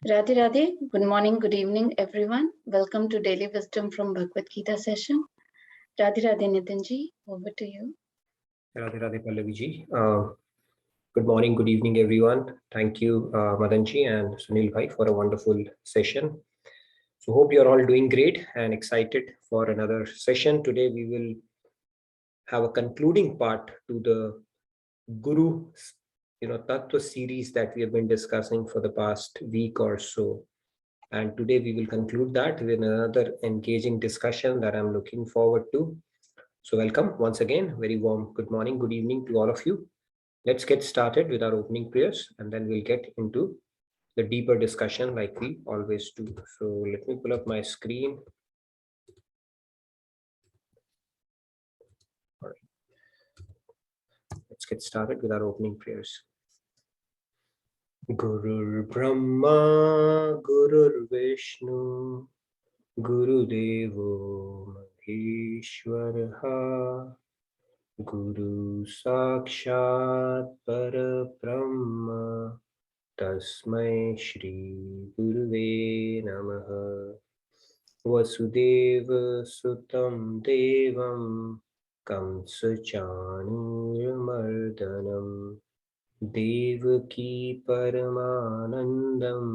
Radhe Radhe, good morning, good evening, everyone. Welcome to Daily Wisdom from Bhagavad-Gita session. Radhe Radhe, Nitinji, over to you. Radhe Radhe Pallaviji. Good morning, good evening, everyone. Thank you, Madanji and Sunil Bhai, for a wonderful session. So hope you're all doing great and excited for another session. Today we will have a concluding part to the Guru, Tattva series that we have been discussing for the past week or so. And today we will conclude that with another engaging discussion that I'm looking forward to. So welcome once again, very warm good morning, good evening to all of you. Let's get started with our opening prayers and then we'll get into the deeper discussion like we always do. So let me pull up my screen. All right. Let's get started with our opening prayers. Gurur Brahma, Gurur Vishnu, Guru Devo Maheshwaraha, Guru Sakshat Parabrahma, Tasmai Shri Guruve Namaha. Vasudeva Sutam Devam Kamsa Chanuramardanam Devaki Paramanandam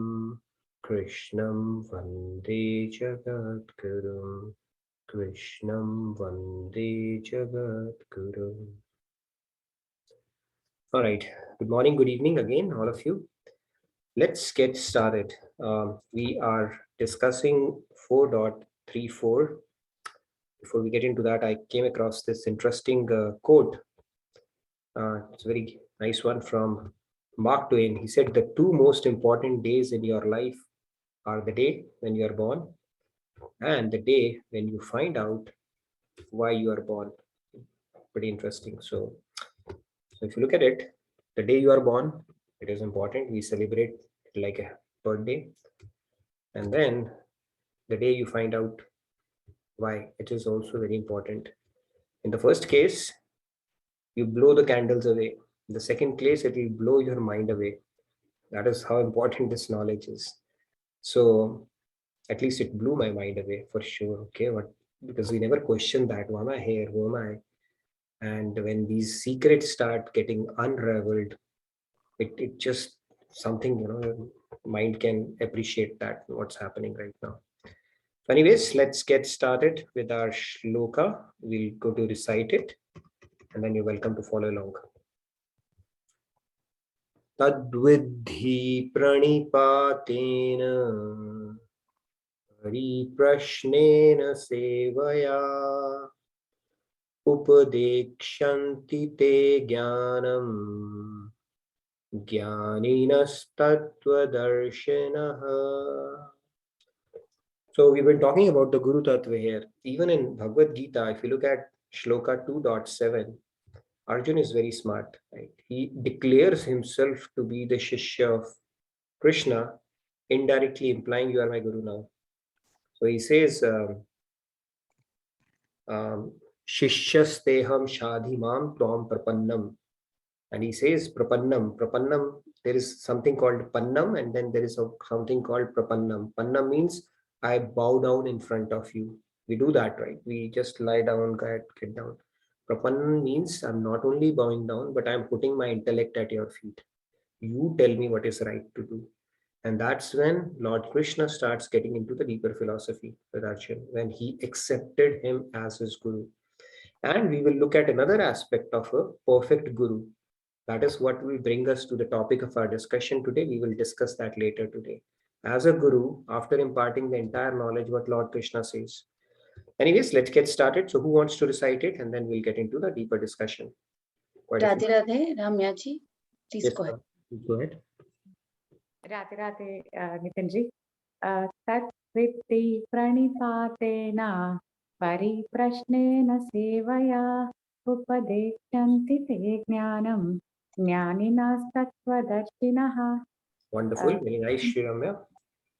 Krishnam Vande Jagadgurum Krishnam Vande Jagadgurum. All right. Good morning, good evening again, all of you. Let's get started. We are discussing 4.34. Before we get into that, I came across this interesting quote. It's a very nice one from Mark Twain. He said, the two most important days in your life are the day when you are born and the day when you find out why you are born. Pretty interesting. So if you look at it, the day you are born, it is important. We celebrate it like a birthday. And then the day you find out why, it is also very important. In the first case, you blow the candles away. In the second case, it will blow your mind away. That is how important this knowledge is. So at least it blew my mind away for sure. Okay, because we never question that. Why am I here? Who am I? And when these secrets start getting unraveled, it just something, mind can appreciate that what's happening right now. So anyways, let's get started with our shloka. We'll go to recite it and then you're welcome to follow along. Tadvidhi pranipatena Pariprashnena sevaya Upadekshanti te jnanam Jnaninastattvadarshanah. So we've been talking about the Guru Tattva here. Even in Bhagavad-Gita, if you look at Shloka 2.7, Arjun is very smart. Right? He declares himself to be the Shishya of Krishna, indirectly implying you are my Guru now. So he says, Shishyasteham shadhimam tvam prapannam. And he says prapannam. Prapannam, there is something called pannam and then there is something called prapannam. Pannam means I bow down in front of you. We do that, right? We just lie down, get down. Prapannam means I'm not only bowing down, but I'm putting my intellect at your feet. You tell me what is right to do. And that's when Lord Krishna starts getting into the deeper philosophy with Arjun, when he accepted him as his Guru. And we will look at another aspect of a perfect Guru. That is what will bring us to the topic of our discussion today. We will discuss that later today. As a Guru, after imparting the entire knowledge, what Lord Krishna says. Anyways, let's get started. So who wants to recite it? And then we'll get into the deeper discussion. Radhe Radhe, Ramya ji, please Yes, go ahead. Go ahead. Radhe Radhe, Nitinji. Tat vitti pranipatena pariprashnena sevaya upadekshanti te jnanam jnaninastattvadarshinah. Wonderful. Very nice, Shri Ramya.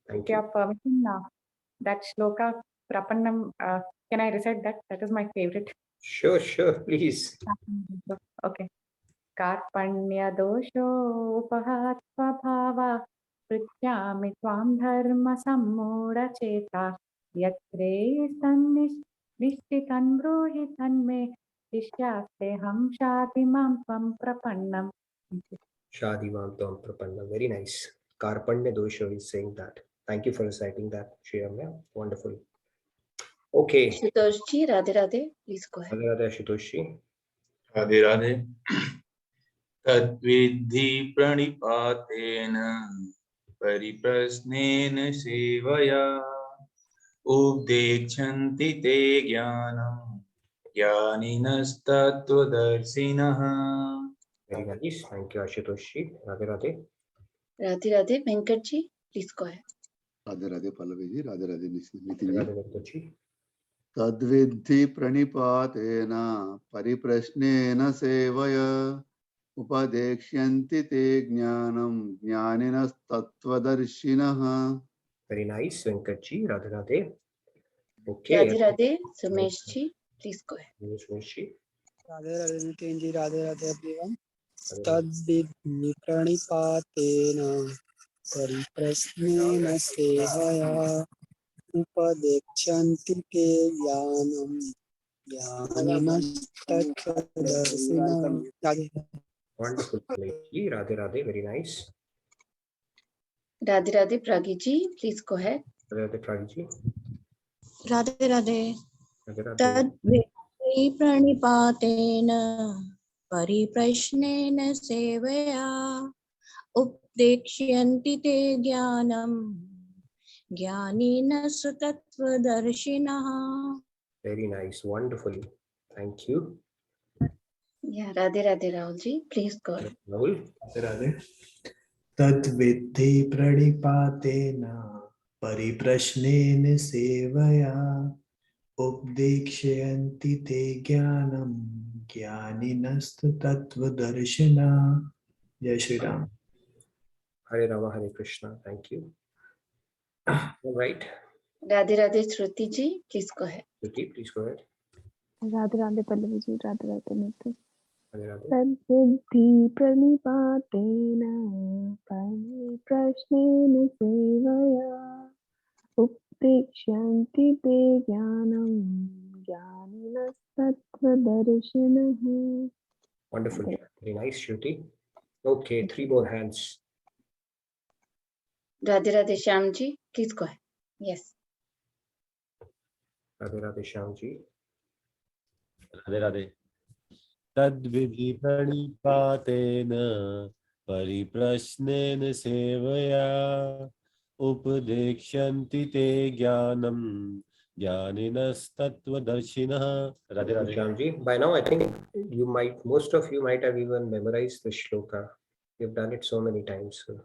Thank you. Your permission now. That shloka prapannam, can I recite that? That is my favorite. Sure, please. Okay. Karpanya dosho upahatva bhava पृच्छामि त्वां धर्मसम्मूढचेता यत्रेयस्तन्निश्चितं ब्रूहि तन्मे शिष्यास्तेऽहं शाधि मां त्वं प्रपन्नम्. Shadivam Tvam Prapanna. Very nice. Karpanya Dosha is saying that. Thank you for reciting that, Shriramya. Wonderful. Okay. Ashutoshji, Radhe Radhe, please go ahead. Radhe Radhe Ashutoshji. Radhe Radhe. Tadvidhi pranipaten pariprasnen sevaya ubdekshanti te jnanam jnaninastatvadarsinah. Very nice. Thank you, Ashutoshji. Radhe Radhe. Radhe Radhe, Venkatji, please go ahead. Radhe Radhe Pallaviji, Radhe Radhe Radhe Nitinji. Radhe Venkatji. Tadvidhi pranipatena pariprasnena sevaya upadekshyanti te jnanam jnaninas tattvadarshinaha. Very nice, Venkatji. Radhe Radhe. Okay. Radhe Radhe, Sumeshji, please go ahead. Sumeshji. Radhe Radhe Nitinji, Radhe Radhe everyone. Radhe Radhe. Tadvidhi pranipatena pariprasnena sevaya upadekshanti te jnanam jnaninastatvadarsinam. Wonderful. Sumeshji. Radhe Radhe. Very nice. Radhe Radhe, Pragiji, please go ahead. Radhe Radhe Pragji. Radhe Radhe. Radhe Radhe. Tadvidhi pranipatena pariprasnena sevaya updekshanti te jnanam jnaninas tattvadarshinaha. Very nice. Wonderful. Thank you. Yeah, Radhe Radhe, Rahulji, please go ahead. Rahul. Radhe. Tadvidhi pranipatena pariprasnen sevaya उपदेक्षयन्ति ते ज्ञानं ज्ञानिनस्तु तत्त्वदर्शिना. Jai Shri Ram. Hare Rama, Hare Krishna. Thank you. All right. Radhe Radhe, Shrutiji, please go ahead. Shruti, please go ahead. Radhe Radhe Pallaviji, Radhe Radhe Nitin. Hare Radhe. Tadvidhi pranipatena pariprasnena sevaya updekshanti te jnanam jnaninastatvadarshinaha. Wonderful. Very nice, Shruti. Okay, 3 more hands. Radhe Radhe, Shyamji, please go ahead. Yes. Radhe Radhe Shyamji. Radhe Radhe. Tadvidhi pranipatena pariprasnena sevaya upadekshanti te jnanam jnaninastatvadarshinaha. Radhe Radhe. Shyamji. By now, I think most of you might have even memorized the shloka. You've done it so many times. So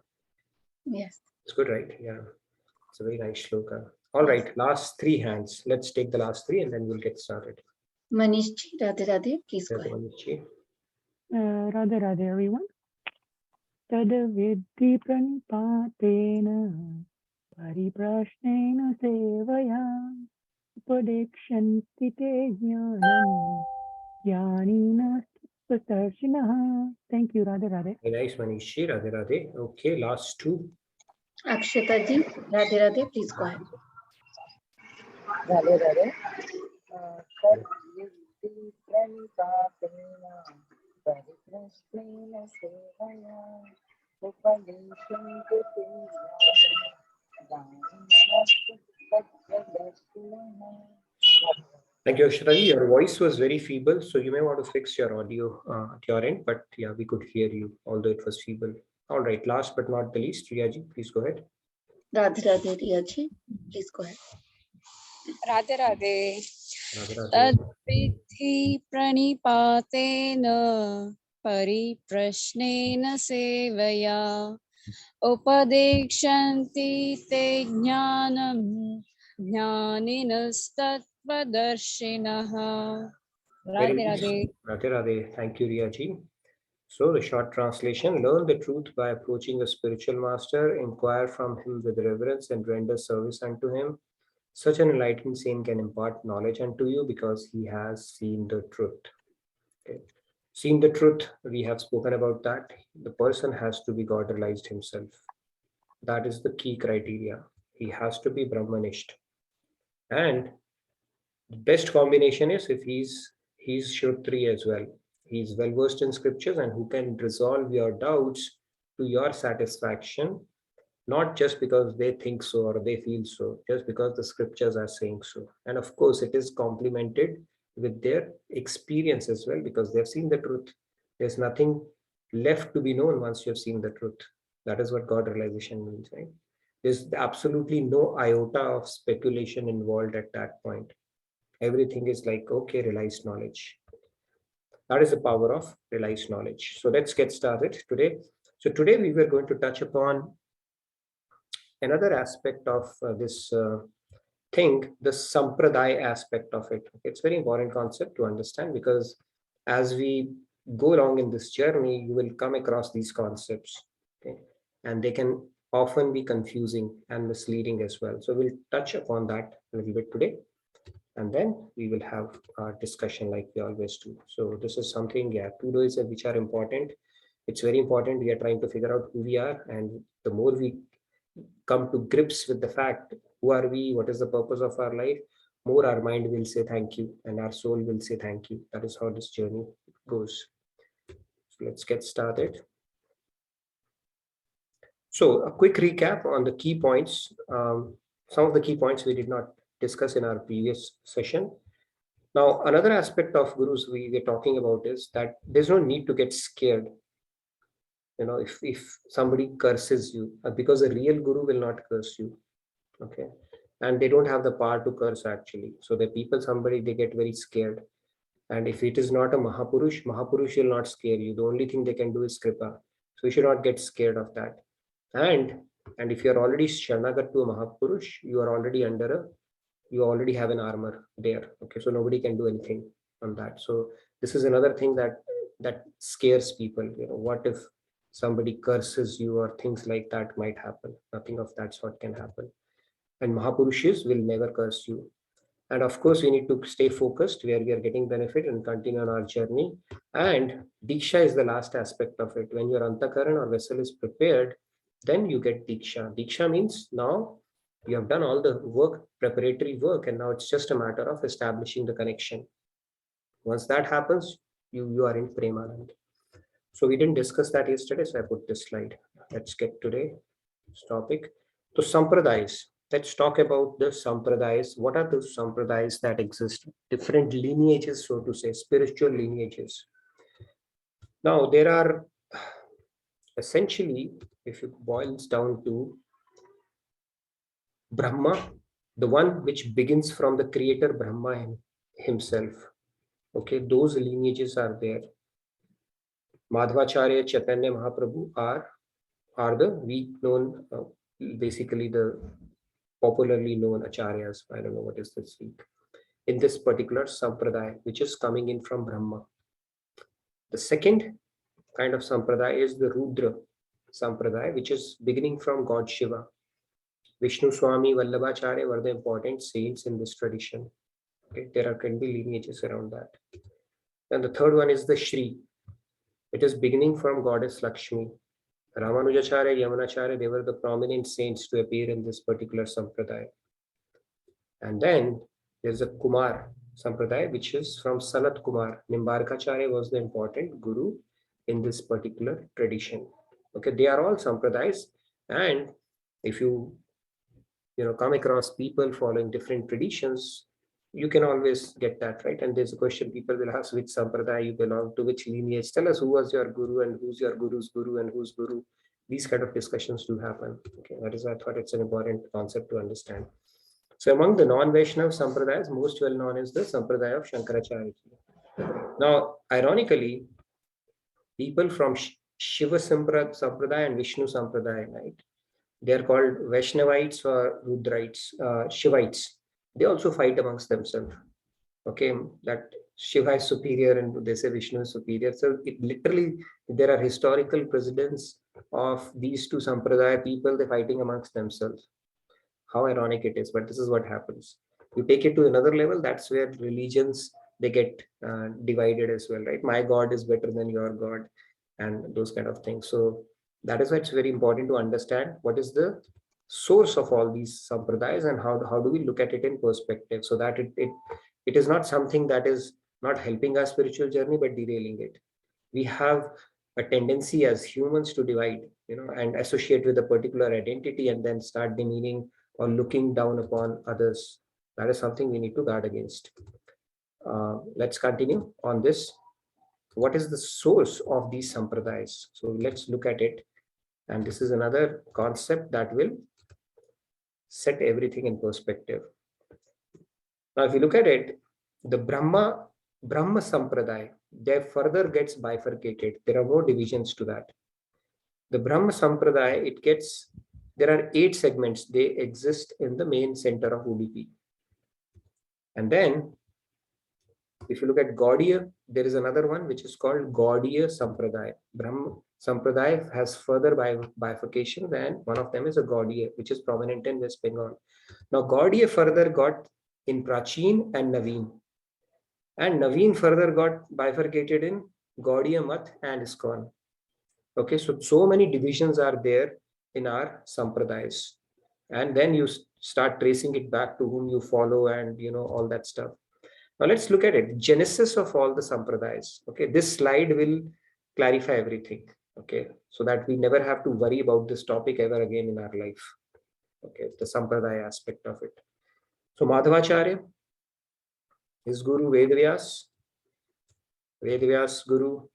Yes. it's good, right? Yeah. It's a very nice shloka. All right, last 3 hands. Let's take the last 3 and then we'll get started. Manishji, Radhe Radhe, please go Radhe ahead. Manishji. Radhe Radhe everyone. Tadvidhi pranipatena pariprasnena sevaya upadekshanti te jnanam jnaninastatvadarshinaha. Thank you, Radhe Radhe. Very nice, Manishji. Radhe Radhe. Okay, last 2. Akshataji, Radhe Radhe, please go ahead. Radhe Radhe. Tadvidhi pranipatena pariprasnena sevaya upadekshyanti te jnanam. Thank you, Akshataji. Your voice was very feeble, so you may want to fix your audio at your end, but yeah, we could hear you, although it was feeble. All right, last but not the least, Riyaji, please go ahead. Radhe Radhe, Riyaji, please go ahead. Radhe Radhe. Radhe Radhe. Tadvidhi pranipatena pariprasnena sevaya upadekshanti te jnanam jnaninastatvadarshinaha. Very Radhe nice. Radhe. Radhe Radhe. Thank you, Riyaji. So the short translation: learn the truth by approaching a spiritual master, inquire from him with reverence and render service unto him. Such an enlightened saint can impart knowledge unto you because he has seen the truth. Okay. Seen the truth, we have spoken about that. The person has to be God realized himself. That is the key criteria. He has to be Brahmanist. And the best combination is if he's Shrutri as well. He's well versed in scriptures and who can resolve your doubts to your satisfaction, not just because they think so or they feel so, just because the scriptures are saying so. And of course, it is complemented with their experience as well, because they've seen the truth. There's nothing left to be known once you've seen the truth. That is what God realization means, right? There's absolutely no iota of speculation involved at that point. Everything is like, okay, realized knowledge. That is the power of realized knowledge. So let's get started today. So today we were going to touch upon another aspect of this thing, the Sampradaya aspect of it. It's a very important concept to understand, because as we go along in this journey, you will come across these concepts, okay? And they can often be confusing and misleading as well. So we'll touch upon that a little bit today, and then we will have our discussion like we always do. So this is something, yeah, two days which are important. It's very important. We are trying to figure out who we are, and the more we come to grips with the fact, who are we, what is the purpose of our life, more our mind will say thank you and our soul will say thank you. That is how this journey goes. So let's get started. So a quick recap on the key points. Some of the key points we did not discuss in our previous session. Now, another aspect of gurus we were talking about is that there's no need to get scared. You know, if somebody curses you, because a real guru will not curse you, okay? And they don't have the power to curse actually. So the people, somebody, they get very scared. And if it is not a Mahapurush will not scare you. The only thing they can do is Kripa. So you should not get scared of that. And if you're already Sharanagat to a Mahapurush, you are already you already have an armor there. Okay, so nobody can do anything on that. So this is another thing that scares people. You know, what if somebody curses you or things like that might happen? Nothing of that sort can happen. And Mahapurushas will never curse you. And of course, we need to stay focused where we are getting benefit and continue on our journey. And Diksha is the last aspect of it. When your Antakaran or vessel is prepared, then you get Diksha. Diksha means now you have done all the work, preparatory work, and now it's just a matter of establishing the connection. Once that happens, you are in Premanand. So we didn't discuss that yesterday, so I put this slide. Let's get today's topic. So Sampradayas. Let's talk about the Sampradayas. What are the Sampradayas that exist? Different lineages, so to say, spiritual lineages. Now, there are essentially, if it boils down to Brahma, the one which begins from the creator Brahma himself. Okay, those lineages are there. Madhvacharya, Chaitanya Mahaprabhu are the weak known, basically the popularly known acharyas. I don't know what is this week. In this particular sampradaya, which is coming in from Brahma. The second kind of sampradaya is the Rudra Sampradaya, which is beginning from God Shiva. Vishnu Swami, Vallabhacharya were the important saints in this tradition. Okay, there can be lineages around that. And the third one is the Shri. It is beginning from Goddess Lakshmi. Ramanujacharya, Yamunacharya, they were the prominent saints to appear in this particular sampradaya. And then there's a Kumar Sampradaya, which is from Sanat Kumar. Nimbarkacharya was the important guru in this particular tradition. Okay, they are all Sampradayas. And if you come across people following different traditions, you can always get that right. And there's a question people will ask, which Sampradaya you belong to, which lineage. Tell us who was your guru and who's your guru's guru and who's guru. These kind of discussions do happen. Okay, that is why I thought it's an important concept to understand. So among the non-Vaishnava Sampradayas, most well known is the Sampradaya of Shankaracharya. Now, ironically, people from Shiva Sampradaya and Vishnu Sampradaya, right? They are called Vaishnavites or Rudrites, Shivites. They also fight amongst themselves. Okay, that Shiva is superior and they say Vishnu is superior. So it literally, there are historical precedents of these two Sampradaya people, they're fighting amongst themselves. How ironic it is, but this is what happens. You take it to another level, that's where religions, they get divided as well, right? My God is better than your God and those kind of things. So That is why it's very important to understand what is the source of all these sampradayas and how do we look at it in perspective, so that it is not something that is not helping our spiritual journey but derailing it. We have a tendency as humans to divide, and associate with a particular identity and then start demeaning or looking down upon others. That is something we need to guard against. Let's continue on this. What is the source of these sampradayas? So let's look at it. And this is another concept that will set everything in perspective. Now, if you look at it, the Brahma Sampradaya, there further gets bifurcated. There are more divisions to that. The Brahma Sampradaya, there are 8 segments. They exist in the main center of UDP. And then, if you look at Gaudiya, there is another one which is called Gaudiya Sampradaya. Brahma Sampradaya has further bifurcation, than one of them is a Gaudiya, which is prominent in West Bengal. Now, Gaudiya further got in Prachin and Naveen. And Naveen further got bifurcated in Gaudiya Math and ISKCON. Okay, so many divisions are there in our Sampradayas. And then you start tracing it back to whom you follow and, all that stuff. Now, let's look at it. Genesis of all the Sampradayas. Okay, this slide will clarify everything. Okay, so that we never have to worry about this topic ever again in our life. Okay, the Sampradaya aspect of it. So, Madhavacharya, his guru Vedavyas guru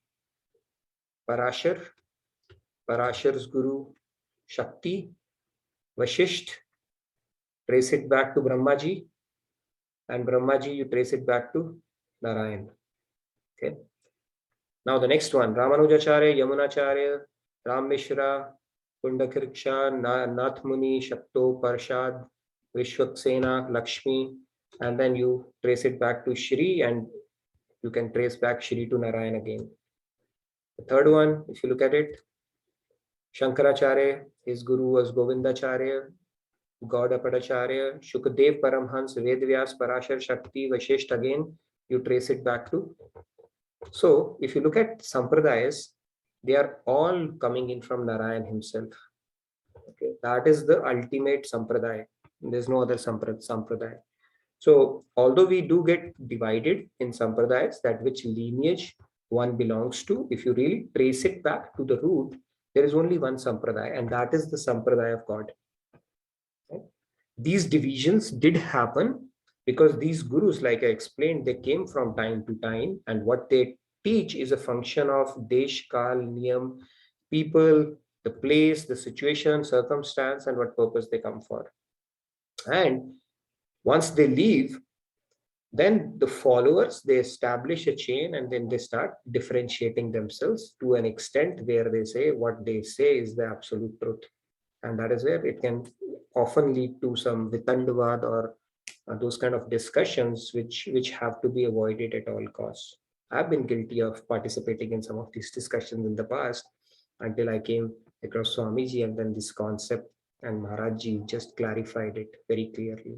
Parashar's guru Shakti, Vashisht, trace it back to Brahmaji, and Brahmaji, you trace it back to Narayan. Okay. Now the next one, Ramanujacharya, Yamunacharya, Ram Mishra, Kundakirksha, Nath Muni, Shakto, Parshad, Vishwaksena, Lakshmi, and then you trace it back to Shri, and you can trace back Shri to Narayan again. The third one, if you look at it, Shankaracharya, his guru was Govindacharya, Gaudapadacharya, Shukadev Paramhans, Vedvyas, Parashar, Shakti, Vashisht, again, you trace it back to. So, if you look at Sampradayas, they are all coming in from Narayan himself. Okay, that is the ultimate Sampradaya. There's no other Sampradaya. So, although we do get divided in Sampradayas, that which lineage one belongs to, if you really trace it back to the root, there is only one Sampradaya, and that is the Sampradaya of God. Okay. These divisions did happen because these gurus, like I explained, they came from time to time, and what they teach is a function of Desh, Kal, Niyam, people, the place, the situation, circumstance, and what purpose they come for. And once they leave, then the followers, they establish a chain, and then they start differentiating themselves to an extent where they say what they say is the absolute truth. And that is where it can often lead to some Vitandavad or those kind of discussions which have to be avoided at all costs. I've been guilty of participating in some of these discussions in the past until I came across Swamiji, and then this concept and Maharaji just clarified it very clearly.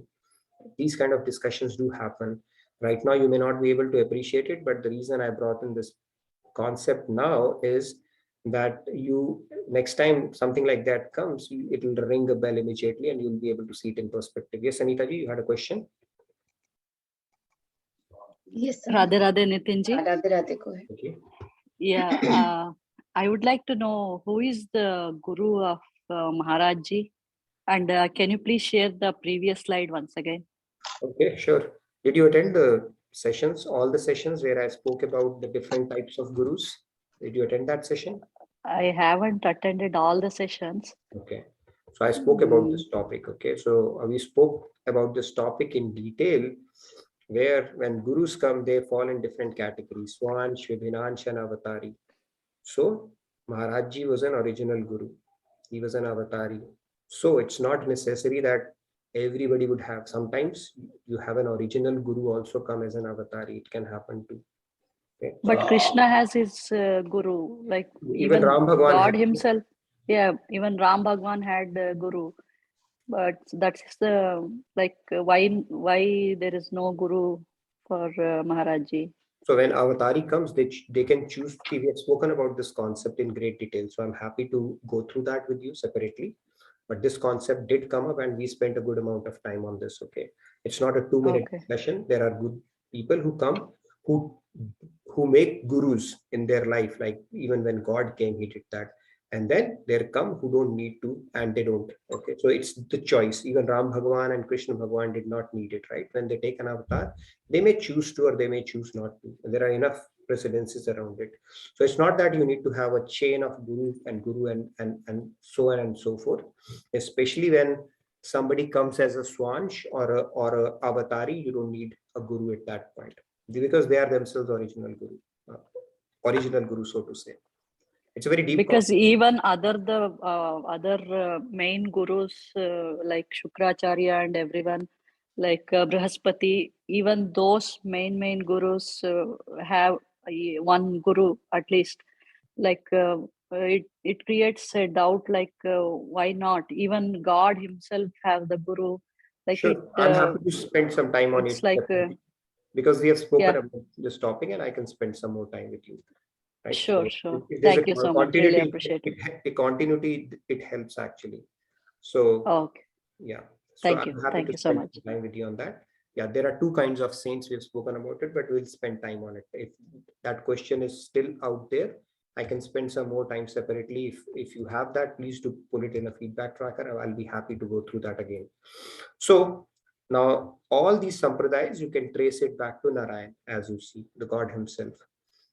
These kind of discussions do happen. Right now, you may not be able to appreciate it, but the reason I brought in this concept now is that you, next time something like that comes, it will ring a bell immediately and you'll be able to see it in perspective. Yes, Anita ji, you had a question? Yes, sir. Radhe Radhe Nitinji. Radhe Radhe, go ahead. Okay. Yeah, I would like to know who is the guru of Maharaji, and can you please share the previous slide once again? Okay, sure. Did you attend the sessions, all the sessions where I spoke about the different types of gurus? Did you attend that session? I haven't attended all the sessions. Okay. So I spoke about this topic. Okay. So we spoke about this topic in detail, where when gurus come, they fall in different categories. Swan, Shvibhinansh, and Avatari. So Maharaji was an original guru. He was an avatari. So it's not necessary that everybody would have. Sometimes you have an original guru also come as an avatari. It can happen too. Okay. But Krishna has his guru, like even Ram Bhagwan God himself. Yeah, even Ram Bhagwan had a guru. But that's the why there is no guru for Maharaji. So when avatari comes, they can choose. We have spoken about this concept in great detail, so I'm happy to go through that with you separately. But this concept did come up, and we spent a good amount of time on this. Okay, it's not a 2-minute Okay. session. There are good people who come who make gurus in their life. Like even when God came, he did that. And then there come who don't need to, and they don't. Okay, so it's the choice. Even Ram Bhagavan and Krishna Bhagavan did not need it, right? When they take an avatar, they may choose to or they may choose not to. And there are enough precedences around it. So it's not that you need to have a chain of guru and so on and so forth. Especially when somebody comes as a swanch or a avatari, you don't need a guru at that point, because they are themselves original guru, so to say. It's a very deep Because concept. even other main gurus like Shukracharya and everyone, like Brihaspati, even those main gurus have one guru at least. Like it creates a doubt, like why not? Even God himself have the guru. Like Sure, I'm happy to spend some time on it it's like because we have spoken yeah. about this topic, and I can spend some more time with you. Right? Sure, So sure. if there's Thank you so much. Really appreciate it. a continuity, it helps actually. So Okay. yeah, so Thank I'm you. happy Thank to you so spend much. some time with you on that. Yeah, there are two kinds of saints. We've spoken about it, but we'll spend time on it. If that question is still out there, I can spend some more time separately. If you have that, please do put it in a feedback tracker. I'll be happy to go through that again. So now all these Sampradayas, you can trace it back to Narayan, as you see, the God himself.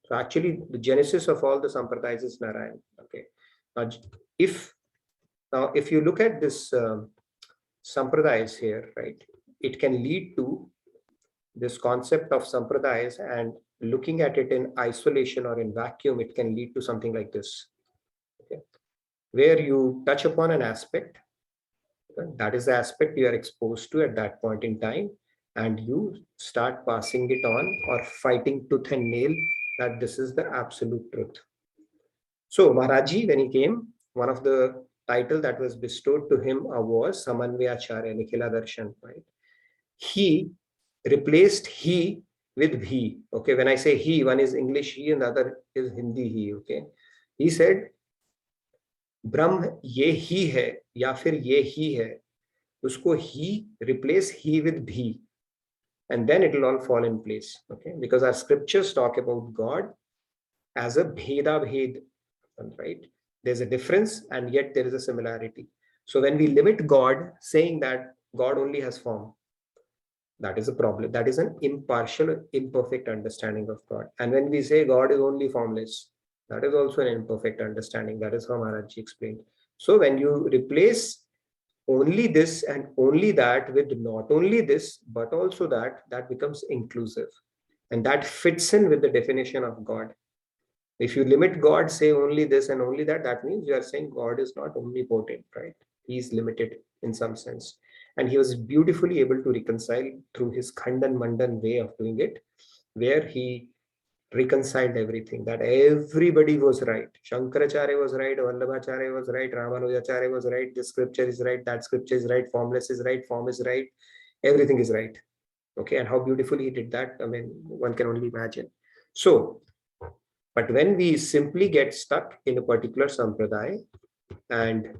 So actually the genesis of all the Sampradayas is Narayan. Okay. Now if you look at this Sampradayas here, right, it can lead to this concept of Sampradayas, and looking at it in isolation or in vacuum, it can lead to something like this. Okay. Where you touch upon an aspect, that is the aspect you are exposed to at that point in time, and you start passing it on or fighting tooth and nail that this is the absolute truth. So Maharaji, when he came, one of the title that was bestowed to him was Samanvayacharya Nikhila Darshan, right? He replaced he with bhi. Okay, when I say he, one is English he and the other is Hindi he. Okay, he said ब्रह्म ये ही है या फिर ये ही है, उसको he replace he with bhi, and then it will all fall in place. Okay, because our scriptures talk about God as a bheda bhed, right? There's a difference and yet there is a similarity. So when we limit God, saying that God only has form, that is a problem. That is an impartial, imperfect understanding of God. And when we say God is only formless, that is also an imperfect understanding. That is how Maharaji explained. So when you replace only this and only that with not only this, but also that, that becomes inclusive. And that fits in with the definition of God. If you limit God, say only this and only that, that means you are saying God is not omnipotent, right? He is limited in some sense. And he was beautifully able to reconcile through his Khandan Mandan way of doing it, where he reconciled everything, that everybody was right. Shankaracharya was right, Vallabhacharya was right, Ramanujacharya was right, this scripture is right, that scripture is right, formless is right, form is right, everything is right. Okay, and how beautifully he did that, I mean, one can only imagine. So, but when we simply get stuck in a particular sampradaya and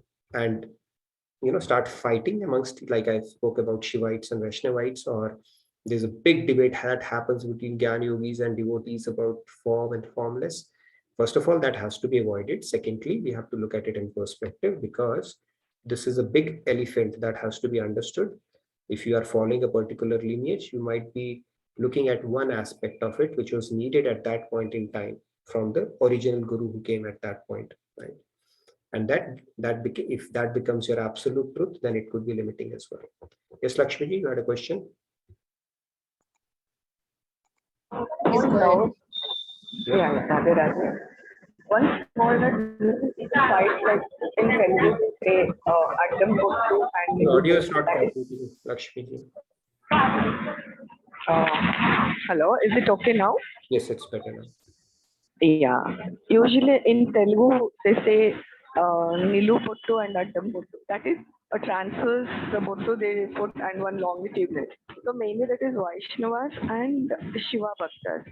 start fighting amongst, like I spoke about, Shivites and Vaishnavites, or there's a big debate that happens between Gyan Yogis and devotees about form and formless. First of all, that has to be avoided. Secondly, we have to look at it in perspective, because this is a big elephant that has to be understood. If you are following a particular lineage, you might be looking at one aspect of it, which was needed at that point in time from the original guru who came at that point, right? And if that becomes your absolute truth, then it could be limiting as well. Yes, Lakshmiji, you had a question? Please go ahead. Yeah, Radhe Radhe. One small fight, like in Telugu, they say Addam Pottu and The audio is not complete, Lakshmiji. Hello, is it okay now? Yes, it's better now. Yeah. Usually in Telugu, they say Nilu Pottu and Addam Pottu. That is a transfers the Pottu they put and one longitudinal. So mainly that is Vaishnavas and Shiva Bhaktas.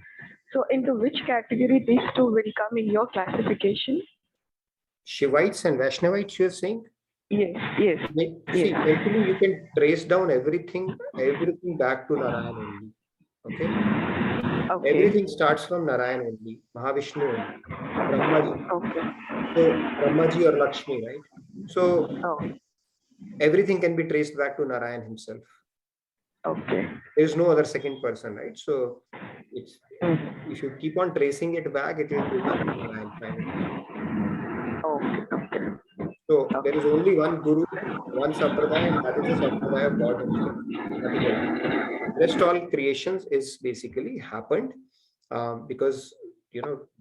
So into which category these two will come in your classification? Shivites and Vaishnavites, you're saying? Yes, yes. See, actually you can trace down everything back to Narayan only. Okay? Everything starts from Narayan only, Mahavishnu only, Brahmaji. So Brahmaji or Lakshmi, right? So everything can be traced back to Narayan himself. Okay. There is no other second person, right? So it's if you keep on tracing it back, it will become Narayan finally. So there is only one Guru, one Sampradaya, and that is the Sampradaya of God himself. Nothing else. Rest all creations is basically happened because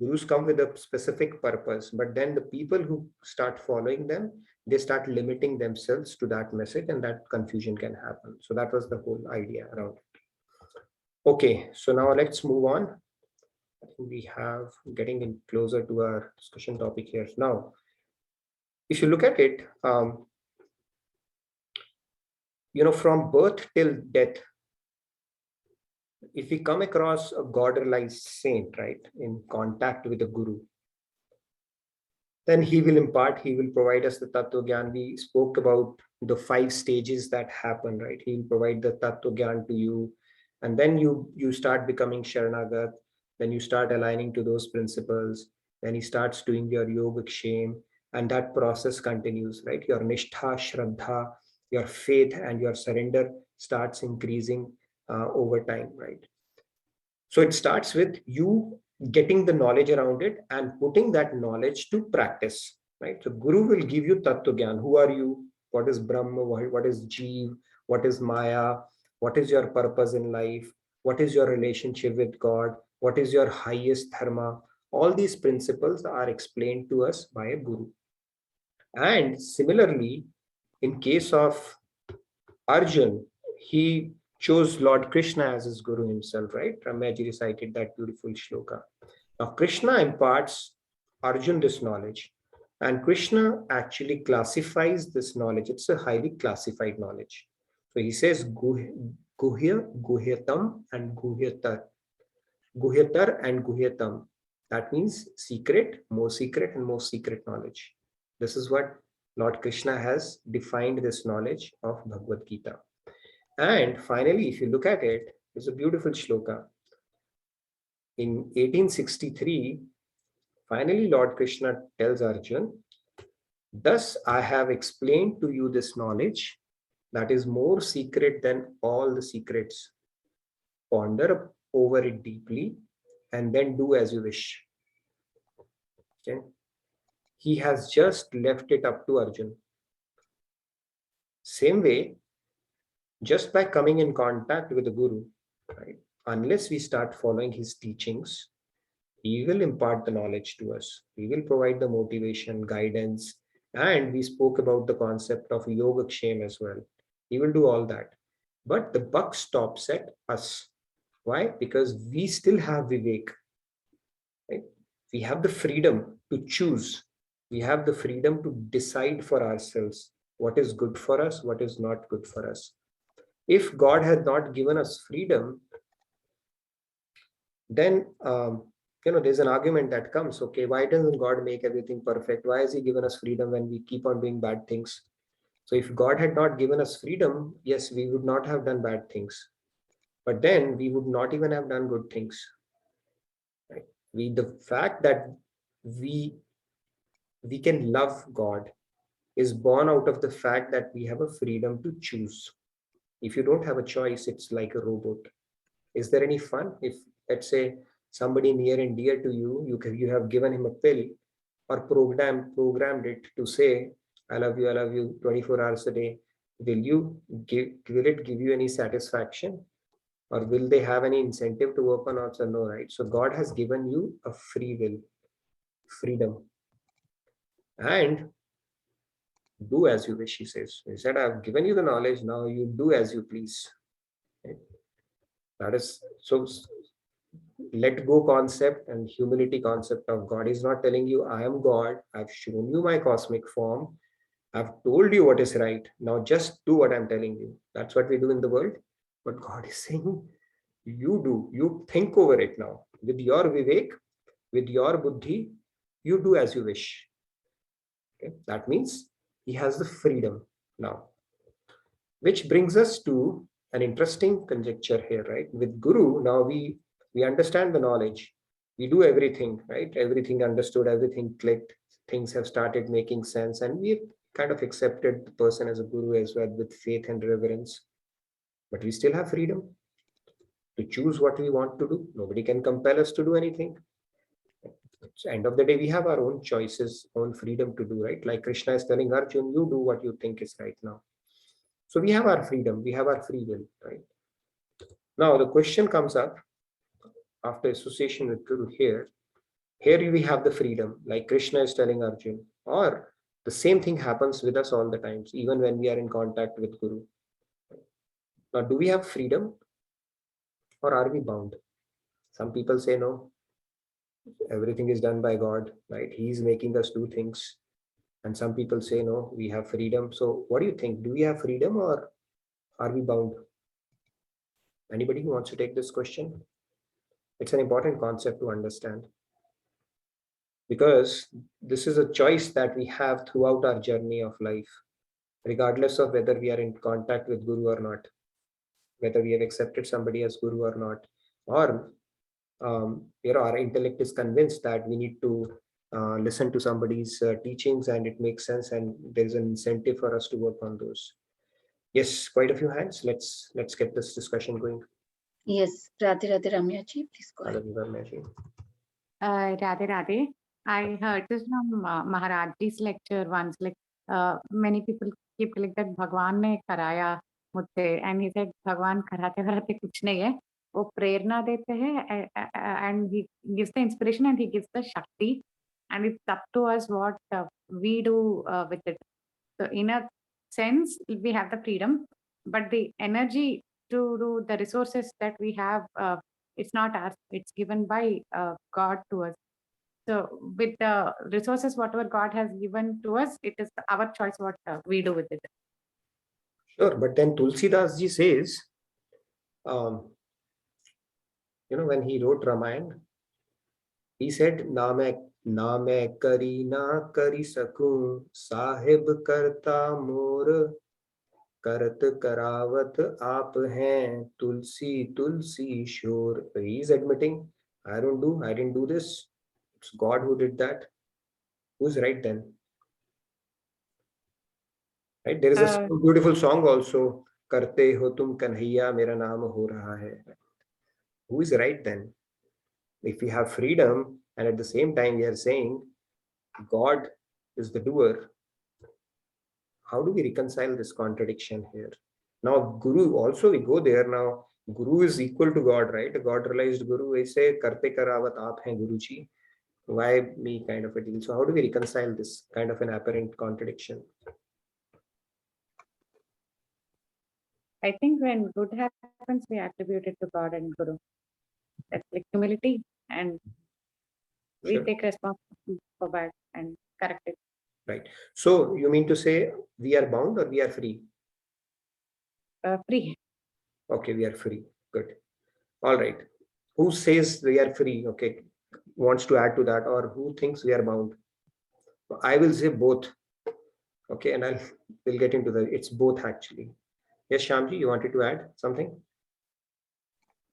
Gurus come with a specific purpose, but then the people who start following them, they start limiting themselves to that message, and that confusion can happen. So that was the whole idea around it. Okay, so now let's move on. I think we have getting in closer to our discussion topic here. Now, if you look at it, from birth till death, if we come across a God-realized saint, right, in contact with the Guru, then he will impart, he will provide us the Tattva Gyan. We spoke about the 5 stages that happen, right? He will provide the Tattva Gyan to you, and then you start becoming Sharanagat, then you start aligning to those principles, then he starts doing your Yogakshem, and that process continues, right? Your Nishtha, Shraddha, your faith and your surrender starts increasing over time, right? So it starts with you getting the knowledge around it and putting that knowledge to practice, right? So Guru will give you Tattva Gyan. Who are you? What is Brahma? What is Jeev? What is Maya? What is your purpose in life? What is your relationship with God? What is your highest dharma? All these principles are explained to us by a Guru. And similarly, in case of Arjun, he chose Lord Krishna as his Guru himself, right? Ramyaji recited that beautiful shloka. Now, Krishna imparts Arjun this knowledge, and Krishna actually classifies this knowledge. It's a highly classified knowledge. So he says Guhya, Guhyatam, and Guhyatar. Guhyatar and Guhyatam. That means secret, more secret, and most secret knowledge. This is what Lord Krishna has defined this knowledge of Bhagavad-Gita. And finally, if you look at it, it's a beautiful shloka. In 1863, finally Lord Krishna tells Arjun, "Thus I have explained to you this knowledge that is more secret than all the secrets. Ponder over it deeply and then do as you wish." Okay? He has just left it up to Arjun. Same way, just by coming in contact with the Guru, right? Unless we start following his teachings, he will impart the knowledge to us. He will provide the motivation, guidance, and we spoke about the concept of Yogakshem as well. He will do all that. But the buck stops at us. Why? Because we still have Vivek. Right? We have the freedom to choose. We have the freedom to decide for ourselves what is good for us, what is not good for us. If God had not given us freedom, then there's an argument that comes, okay, why doesn't God make everything perfect? Why has he given us freedom when we keep on doing bad things? So if God had not given us freedom, yes, we would not have done bad things, but then we would not even have done good things, right? The fact that we can love God is born out of the fact that we have a freedom to choose. If you don't have a choice, it's like a robot. Is there any fun? If, let's say, somebody near and dear to you, you have given him a pill or programmed it to say, I love you 24 hours a day. Will it give you any satisfaction? Or will they have any incentive to work on also? No, right? So God has given you a free will, freedom. And do as you wish, he says. He said, I've given you the knowledge, now you do as you please. Right? That is, so let go concept and humility concept of God. He's not telling you, I am God, I've shown you my cosmic form, I've told you what is right, now just do what I'm telling you. That's what we do in the world. But God is saying, You do. You think over it now. With your vivek, with your buddhi, you do as you wish. Okay? That means he has the freedom now. Which brings us to an interesting conjecture here, right? With Guru, now we understand the knowledge. We do everything, right? Everything understood, everything clicked, things have started making sense, and we've kind of accepted the person as a guru as well with faith and reverence. But we still have freedom to choose what we want to do. Nobody can compel us to do anything. So end of the day, we have our own choices, own freedom to do, right? Like Krishna is telling Arjun, you do what you think is right now. So we have our freedom, we have our free will, right? Now the question comes up after association with Guru here. Here we have the freedom, like Krishna is telling Arjun, or the same thing happens with us all the times, even when we are in contact with Guru. Now, do we have freedom or are we bound? Some people say no, everything is done by God, right? He's making us do things. And some people say no, we have freedom. So what do you think? Do we have freedom or are we bound? Anybody who wants to take this question? It's an important concept to understand, because this is a choice that we have throughout our journey of life, regardless of whether we are in contact with Guru or not, whether we have accepted somebody as Guru or not, or our intellect is convinced that we need to listen to somebody's teachings and it makes sense and there's an incentive for us to work on those. Yes, quite a few hands. Let's get this discussion going. Yes, Radhe Radhe Ramyaji, please go ahead. Radhe Radhe. I heard this from Maharaji's lecture once. Like many people keep telling that Bhagwan ne karaya mujhse, and he said Bhagwan karate karate kuch nahi hai. वो प्रेरणा देते हैं and he gives the inspiration and he gives the shakti, and it's up to us what we do with it. So in a sense we have the freedom, but the energy to do the resources that we have, it's not us, it's given by God to us. So with the resources whatever God has given to us, it is our choice what we do with it. Sure, but then Tulsidas ji says, when he wrote Ramayana, he said, na main kari na kari sakun, sahib karta mor, karat karawat aap hain, tulsi tulsi shor. So he is admitting, I didn't do this. It's God who did that. Who's right then? Right? There is a beautiful song also, Karte ho tum kanhaiya, mera naam ho raha hai. Who is right then? If we have freedom and at the same time we are saying God is the doer, how do we reconcile this contradiction here? Now Guru, also we go there now, Guru is equal to God, right? A God realized Guru, we say Karte karawat aap hain Guruji. Why me kind of a deal? So how do we reconcile this kind of an apparent contradiction? I think when good happens, we attribute it to God and Guru. That's like humility, and we take responsibility for bad and correct it. Right. So you mean to say we are bound or we are free? Free. Okay, we are free. Good. All right. Who says we are free? Okay, wants to add to that, or who thinks we are bound? I will say both. Okay, and we'll get into it's both actually. Yes, Shyamji, you wanted to add something?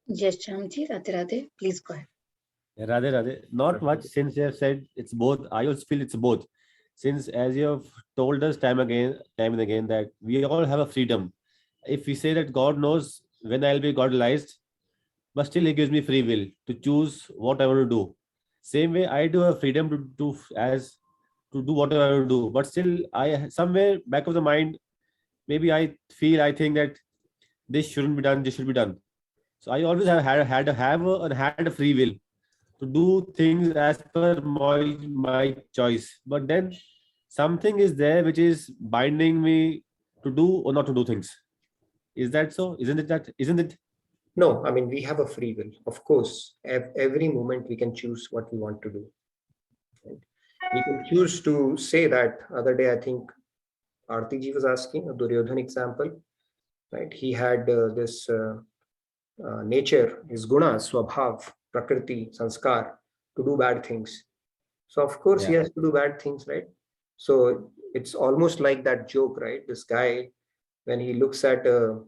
Yes, Shyamji, Radhe Radhe, please go ahead. Radhe Radhe. Not much, since you have said it's both. I also feel it's both. Since as you have told us time and again that we all have a freedom. If we say that God knows when I'll be God realized, but still he gives me free will to choose what I want to do. Same way I do have freedom to do whatever I want to do, but still I somewhere back of the mind, maybe I think that this shouldn't be done, this should be done. So I always have had a free will to do things as per my choice. But then something is there which is binding me to do or not to do things. Is that so? Isn't it? No, I mean, we have a free will. Of course, every moment we can choose what we want to do. Right? We can choose to say that. Other day, I think Arti ji was asking a Duryodhan example. Right? He had this nature, his gunas, swabhav, prakriti, sanskar, to do bad things. So of course he has to do bad things, right? So it's almost like that joke, right? This guy, when he looks at a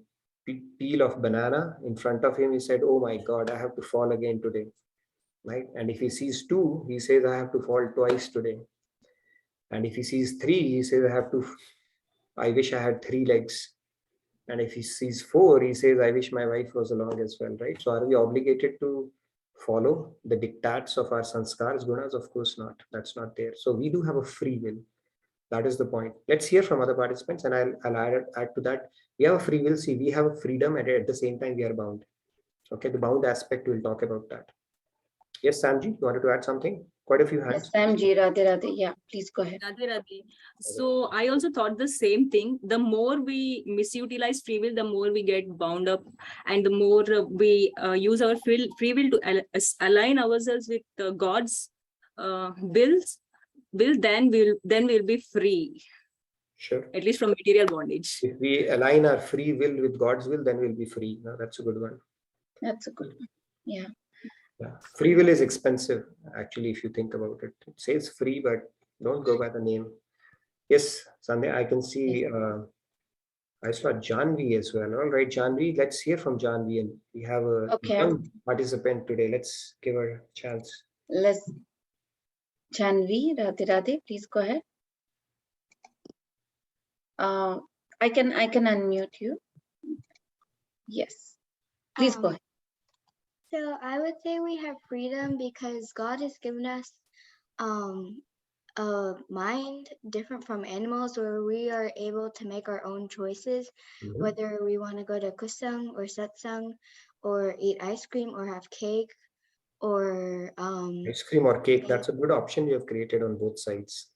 peel of banana in front of him, he said, "Oh my God, I have to fall again today." Right? And if he sees two, he says, "I have to fall twice today." And if he sees three, he says, I wish I had 3 legs. And if he sees 4, he says, "I wish my wife was along as well," right? So are we obligated to follow the diktats of our sanskars, gunas? Of course not. That's not there. So we do have a free will. That is the point. Let's hear from other participants, and I'll add to that. We have a free will. See, we have a freedom, and at the same time, we are bound. Okay, the bound aspect, we'll talk about that. Yes, Samji, you wanted to add something? Quite a few hands. Yes, Samji, Radhe Radhe. Yeah, please go ahead. Radhe Radhe. So I also thought the same thing. The more we misutilize free will, the more we get bound up, and the more we use our free will to align ourselves with God's then we'll be free. Sure. At least from material bondage. If we align our free will with God's will, then we'll be free. No, that's a good one. That's a good one. Yeah. Yeah. Free will is expensive, actually, if you think about it. It says free, but don't go by the name. Yes, Sandhya, I can see, I saw Janvi as well. All right, Janvi, let's hear from Janvi. And we have a young participant today. Let's give her a chance. Let's, Janvi, Radhe Radhe, please go ahead. I can unmute you. Yes, please go ahead. So I would say we have freedom because God has given us a mind different from animals, where we are able to make our own choices, whether we want to go to kusang or satsang, or eat ice cream or have cake, or ice cream or cake. That's a good option you have created on both sides.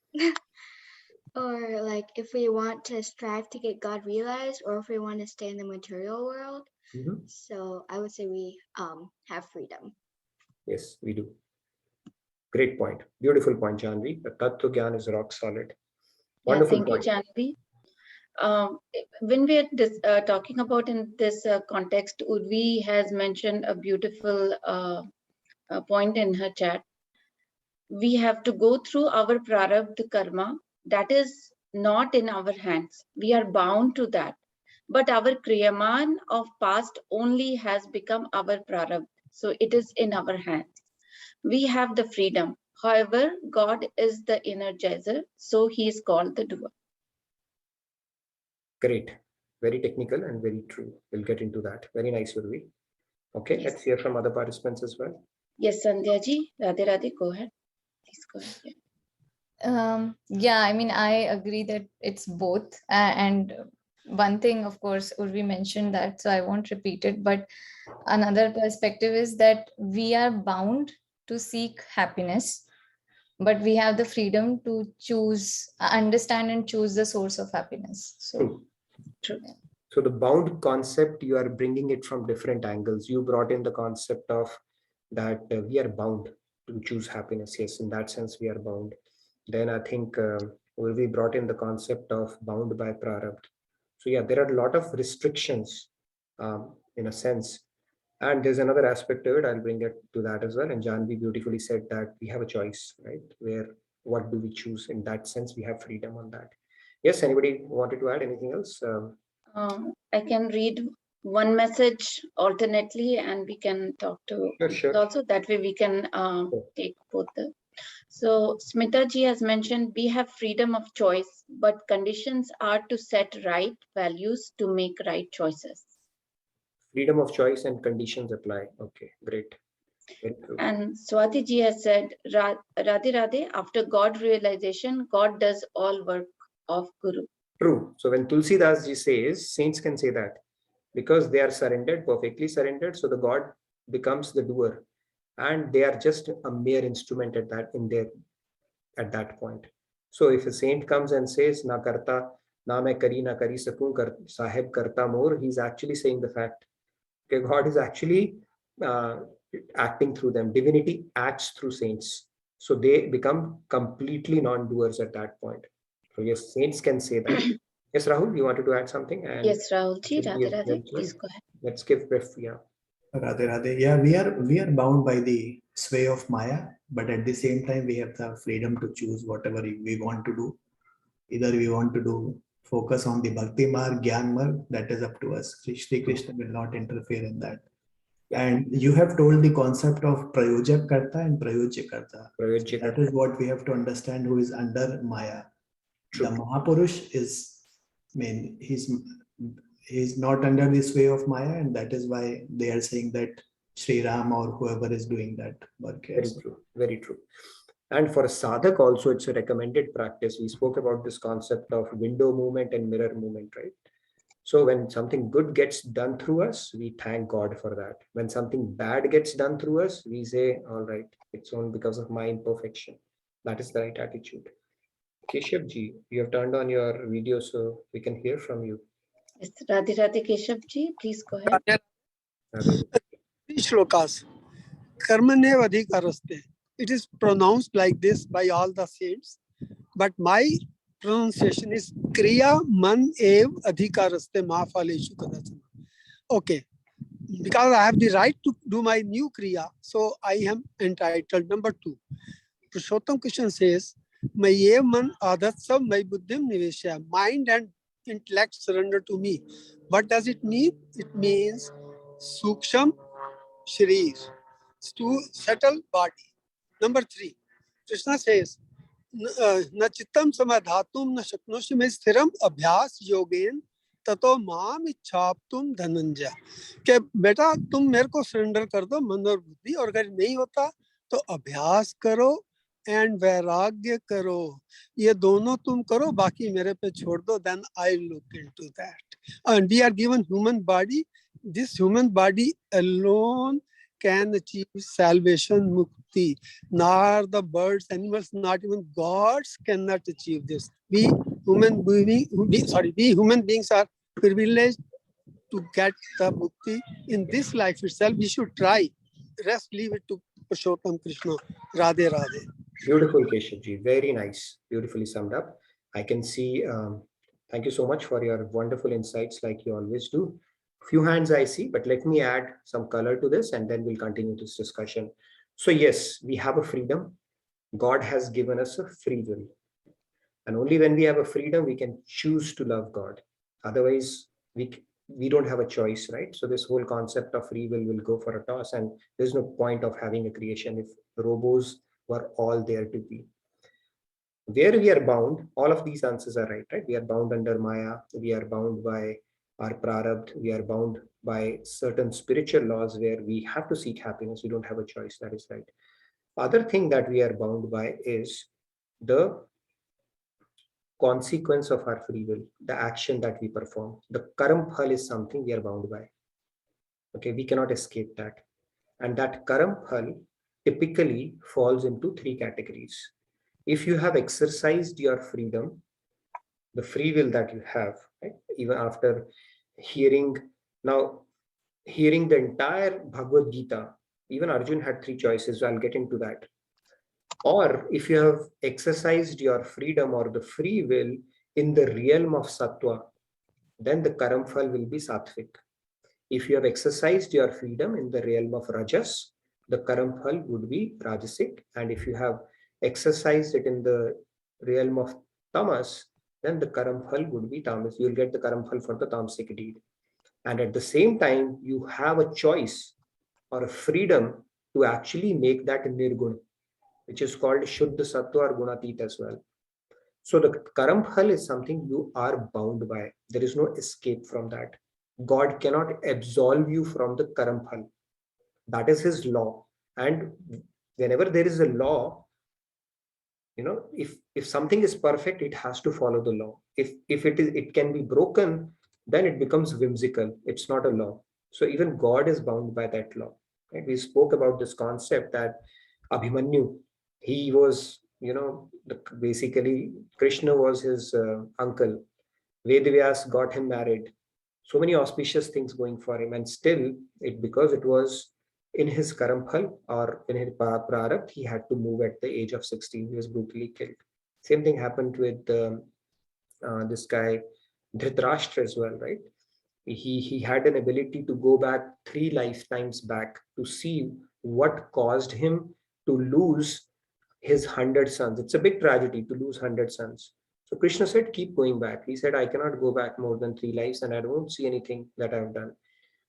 or like if we want to strive to get God realized, or if we want to stay in the material world. So I would say we have freedom. Yes, we do. Great point. Beautiful point, Janvi. The Tattva Gyan is rock solid. Wonderful point. Thank you, Janvi. When we are talking about in this context, Urvi has mentioned a beautiful point in her chat. We have to go through our prarabdha karma. That is not in our hands. We are bound to that. But our kriyaman of past only has become our prarabdha. So it is in our hands. We have the freedom. However, God is the energizer. So he is called the doer. Great. Very technical and very true. We'll get into that. Very nice, Urvi. Okay, yes. Let's hear from other participants as well. Yes, Sandhya ji, Radhe Radhe, go ahead. Please go ahead. Yeah, I mean, I agree that it's both. And one thing, of course, Urvi mentioned that, so I won't repeat it. But another perspective is that we are bound to seek happiness, but we have the freedom to choose, understand and choose the source of happiness. So, true. So the bound concept, you are bringing it from different angles. You brought in the concept of that we are bound to choose happiness. Yes, in that sense, we are bound. Then I think we brought in the concept of bound by prarabdha. So yeah, there are a lot of restrictions in a sense. And there's another aspect to it. I'll bring it to that as well. And Janvi beautifully said that we have a choice, right? Where, what do we choose? In that sense, we have freedom on that. Yes, anybody wanted to add anything else? I can read one message alternately and we can talk to also. That way we can take both the. So Smita ji has mentioned we have freedom of choice, but conditions are to set right values to make right choices. Freedom of choice and conditions apply. Okay, great. And Swati ji has said, Radhe Radhe, after God realization, God does all work of Guru. True. So when Tulsidas ji says, saints can say that because they are surrendered, perfectly surrendered. So the God becomes the doer, and they are just a mere instrument at that point. So if a saint comes and says, "Na karta, na main kari na kari sakun, sahib karta more," he's actually saying the fact. Okay, God is actually acting through them. Divinity acts through saints. So they become completely non-doers at that point. So yes, saints can say that. Yes, Rahul, you wanted to add something? And yes, Rahul ji, Radhe Radhe, please go ahead. Let's give brief, yeah. Radhe Radhe. Yeah, we are bound by the sway of Maya, but at the same time we have the freedom to choose whatever we want to do. Either we want to do focus on the Bhakti Marg, Gyan Marg, that is up to us. Sri Krishna will not interfere in that. And you have told the concept of Prayojak Karta and Prayojya Karta. So that is what we have to understand, who is under Maya. The Mahapurush is, he's not under this way of Maya, and that is why they are saying that Sri Ram or whoever is doing that work. Very true, very true. And for a sadhak also, it's a recommended practice. We spoke about this concept of window movement and mirror movement, right? So when something good gets done through us, we thank God for that. When something bad gets done through us, we say, all right, it's only because of my imperfection. That is the right attitude. Keshav ji, you have turned on your video so we can hear from you. Yes, Radhe Radhe Keshav ji, please go ahead. Three shlokas. Karmanev adhikaraste. It is pronounced like this by all the saints, but my pronunciation is Kriya Man Ev Adhikaraste Mahaphaleshu Kadachana. Okay, because I have the right to do my new Kriya, so I am entitled. Number 2, Purushottam Krishna says, Maye man adhatsam may buddhim niveshya. Mind and intellect surrender to me. What does it mean? It means Suksham Sharir, to settle body. Number 3, Krishna says, Na chittam samadhatum na shaknoshi me sthiram abhyas yogen tato maam ichhaptum dhananja. कि बेटा तुम मेरे को surrender कर दो मन और बुद्धि, और अगर नहीं होता तो अभ्यास करो एंड वैराग्य करो. ये दोनों तुम करो, बाकी मेरे पे छोड़ दो. Then I look into that. And we are given human body. This human body alone can achieve salvation, mukti. Nor the birds, animals, not even gods cannot achieve this. We human beings are privileged to get the mukti in this life itself. We should try. Rest leave it to Purushottam Krishna. Radhe Radhe. Beautiful, Keshav ji. Very nice. Beautifully summed up. I can see. Thank you so much for your wonderful insights, like you always do. Few hands I see, but let me add some color to this and then we'll continue this discussion. So yes, we have a freedom. God has given us a free will. And only when we have a freedom, we can choose to love God. Otherwise, we don't have a choice, right? So this whole concept of free will go for a toss, and there's no point of having a creation if robots were all there to be. Where we are bound, all of these answers are right? We are bound under Maya, we are bound by our prarabdha, we are bound by certain spiritual laws where we have to seek happiness, we don't have a choice, that is right. Other thing that we are bound by is the consequence of our free will, the action that we perform. The karam phal is something we are bound by. Okay, we cannot escape that. And that karam phal typically falls into 3 categories. If you have exercised your freedom, the free will that you have, right? Even after hearing the entire Bhagavad-Gita, even Arjun had 3 choices, so I'll get into that. Or if you have exercised your freedom or the free will in the realm of sattva, then the karam phal will be sattvic. If you have exercised your freedom in the realm of rajas, the karam phal would be rajasic. And if you have exercised it in the realm of tamas, then the karam phal would be tamas. You will get the karam phal for the tamasic deed. And at the same time, you have a choice or a freedom to actually make that nirgun, which is called Shuddha Sattva or Gunatit as well. So the karam phal is something you are bound by. There is no escape from that. God cannot absolve you from the karam phal. That is his law. And whenever there is a law, if something is perfect, it has to follow the law. If it can be broken, then it becomes whimsical. It's not a law. So even God is bound by that law. Right? We spoke about this concept that Abhimanyu, he was, basically Krishna was his uncle. Vedavyas got him married. So many auspicious things going for him, and still, because it was in his karam phal or in his prarabdha, he had to move at the age of 16. He was brutally killed. Same thing happened with this guy Dhritarashtra as well, right? He had an ability to go back 3 lifetimes back to see what caused him to lose his 100 sons. It's a big tragedy to lose 100 sons. So Krishna said, keep going back. He said, I cannot go back more than 3 lives and I don't see anything that I've done.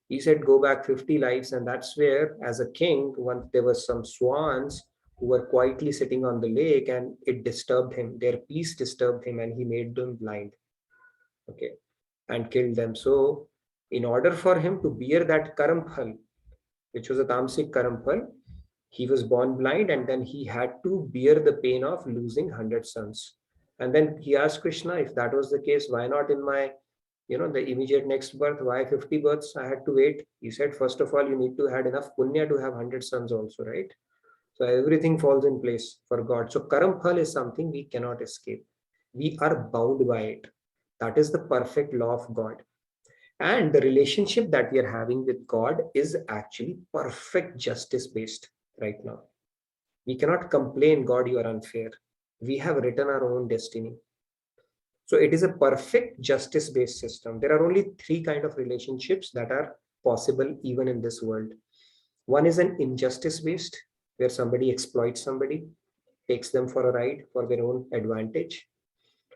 He said, go back 50 lives. And that's where, as a king, once there were some swans who were quietly sitting on the lake and it disturbed him. Their peace disturbed him and he made them blind. Okay. And killed them. So in order for him to bear that karampal, which was a tamasic karampal, he was born blind and then he had to bear the pain of losing 100 sons. And then he asked Krishna, if that was the case, why not in my, the immediate next birth, why 50 births I had to wait? He said, first of all, you need to have enough punya to have 100 sons also, right? So everything falls in place for God. So karampal is something we cannot escape. We are bound by it. That is the perfect law of God. And the relationship that we are having with God is actually perfect justice based right now. We cannot complain, God, you are unfair. We have written our own destiny. So it is a perfect justice based system. There are only 3 kinds of relationships that are possible even in this world. One is an injustice based, where somebody exploits somebody, takes them for a ride for their own advantage.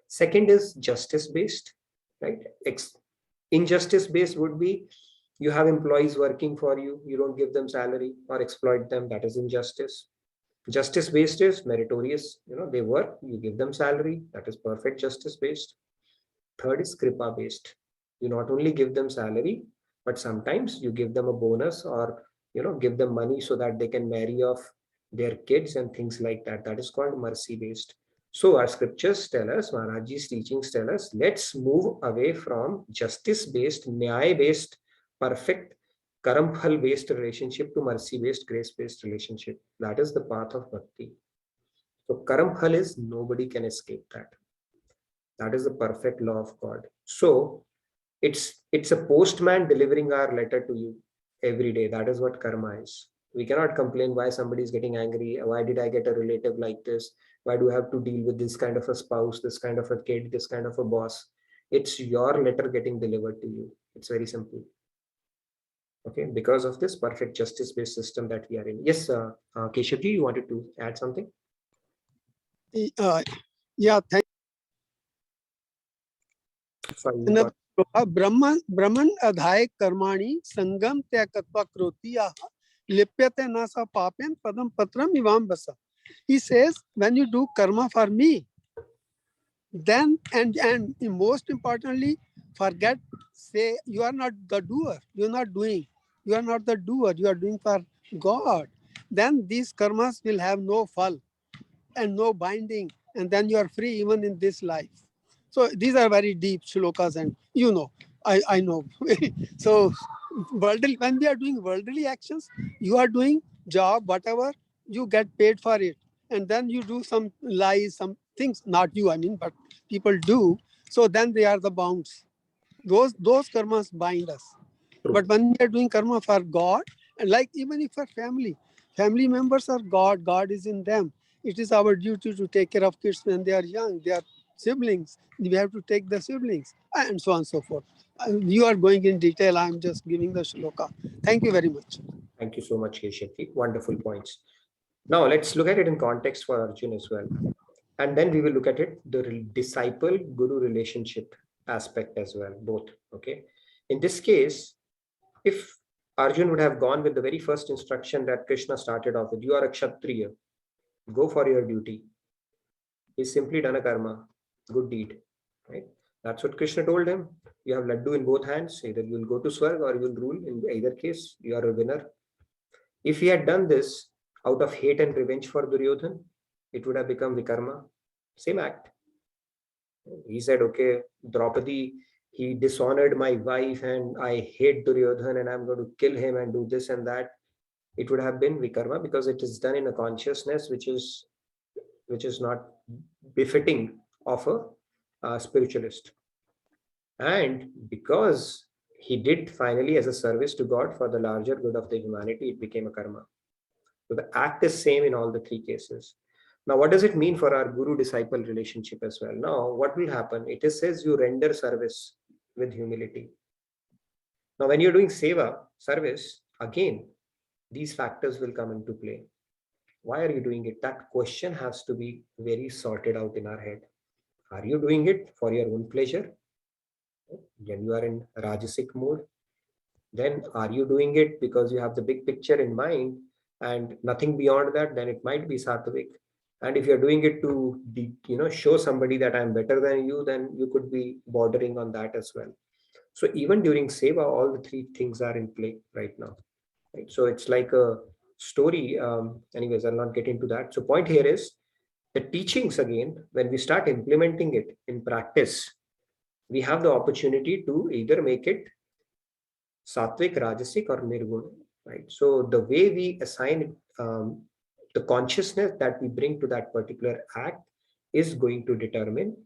Second is justice based, right? Injustice based would be you have employees working for you, you don't give them salary or exploit them, that is injustice. Justice based is meritorious, they work, you give them salary, that is perfect justice based. Third is kripa based. You not only give them salary, but sometimes you give them a bonus or give them money so that they can marry off their kids and things like that. That is called mercy based. So our scriptures tell us, Maharaji's teachings tell us, let's move away from justice-based, nyaya-based, perfect, karamphal-based relationship to mercy-based, grace-based relationship. That is the path of bhakti. So karamphal is nobody can escape that. That is the perfect law of God. So it's a postman delivering our letter to you every day. That is what karma is. We cannot complain why somebody is getting angry. Why did I get a relative like this? Why do I have to deal with this kind of a spouse, this kind of a kid, this kind of a boss? It's your letter getting delivered to you. It's very simple. Okay, because of this perfect justice-based system that we are in. Yes, Keshavji, you wanted to add something? Yeah, thank Sorry, ब्रह्मन अधाय कर्माणि संगम त्यागत्वा करोति लिप्यते न सा पापेन पदम पत्रम इवाम बसा. He says, when you do karma for me, then and most importantly, forget, say you are not the doer, you are not doing, you are not the doer, you are doing for God. Then these karmas will have no fall and no binding, and then you are free even in this life. So these are very deep shlokas, and I know. So worldly, when we are doing worldly actions, you are doing job, whatever, you get paid for it. And then you do some lies, some things, not you, I mean, but people do. So then they are the bounds. Those karmas bind us. But when we are doing karma for God, and like even if our family members are God is in them. It is our duty to take care of kids when they are young. They are siblings. We have to take the siblings, and so on and so forth. You are going in detail. I'm just giving the shloka. Thank you very much. Thank you so much, Keshavji. Wonderful points. Now let's look at it in context for Arjun as well. And then we will look at it, the disciple-guru relationship aspect as well, both. Okay. In this case, if Arjun would have gone with the very first instruction that Krishna started off with, you are a Kshatriya, go for your duty. He's simply done a karma, good deed, right? That's what Krishna told him. You have laddu in both hands, either you will go to Swarg or you will rule. In either case, you are a winner. If he had done this out of hate and revenge for Duryodhan, it would have become Vikarma, same act. He said, okay, Draupadi, he dishonored my wife and I hate Duryodhan and I'm going to kill him and do this and that. It would have been Vikarma because it is done in a consciousness which is not befitting of a spiritualist. And because he did finally as a service to God for the larger good of the humanity, it became a karma. So the act is same in all the 3 cases. Now, what does it mean for our guru-disciple relationship as well? Now, what will happen? It says you render service with humility. Now, when you're doing seva, service, again, these factors will come into play. Why are you doing it? That question has to be very sorted out in our head. Are you doing it for your own pleasure? When you are in Rajasic mode, then are you doing it because you have the big picture in mind and nothing beyond that? Then it might be Sattvic. And if you're doing it to show somebody that I'm better than you, then you could be bordering on that as well. So even during seva, all the three things are in play right now. Right? So it's like a story. Anyways, I'll not get into that. So point here is the teachings again, when we start implementing it in practice, we have the opportunity to either make it Sattvic, Rajasic, or Nirguna. Right? So the way we assign the consciousness that we bring to that particular act is going to determine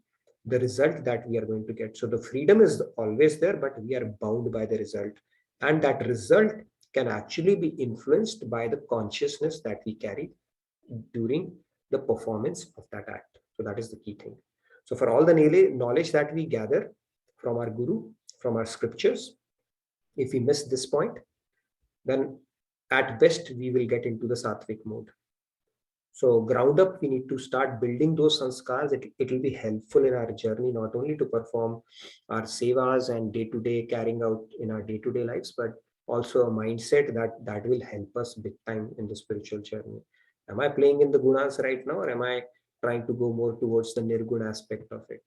the result that we are going to get. So the freedom is always there, but we are bound by the result. And that result can actually be influenced by the consciousness that we carry during the performance of that act. So that is the key thing. So for all the knowledge that we gather from our guru, from our scriptures, if we miss this point, then at best we will get into the Sattvic mode. So ground up, we need to start building those sanskars. It will be helpful in our journey, not only to perform our sevas and day-to-day carrying out in our day-to-day lives, but also a mindset that will help us big time in the spiritual journey. Am I playing in the gunas right now, or am I trying to go more towards the nirguna aspect of it?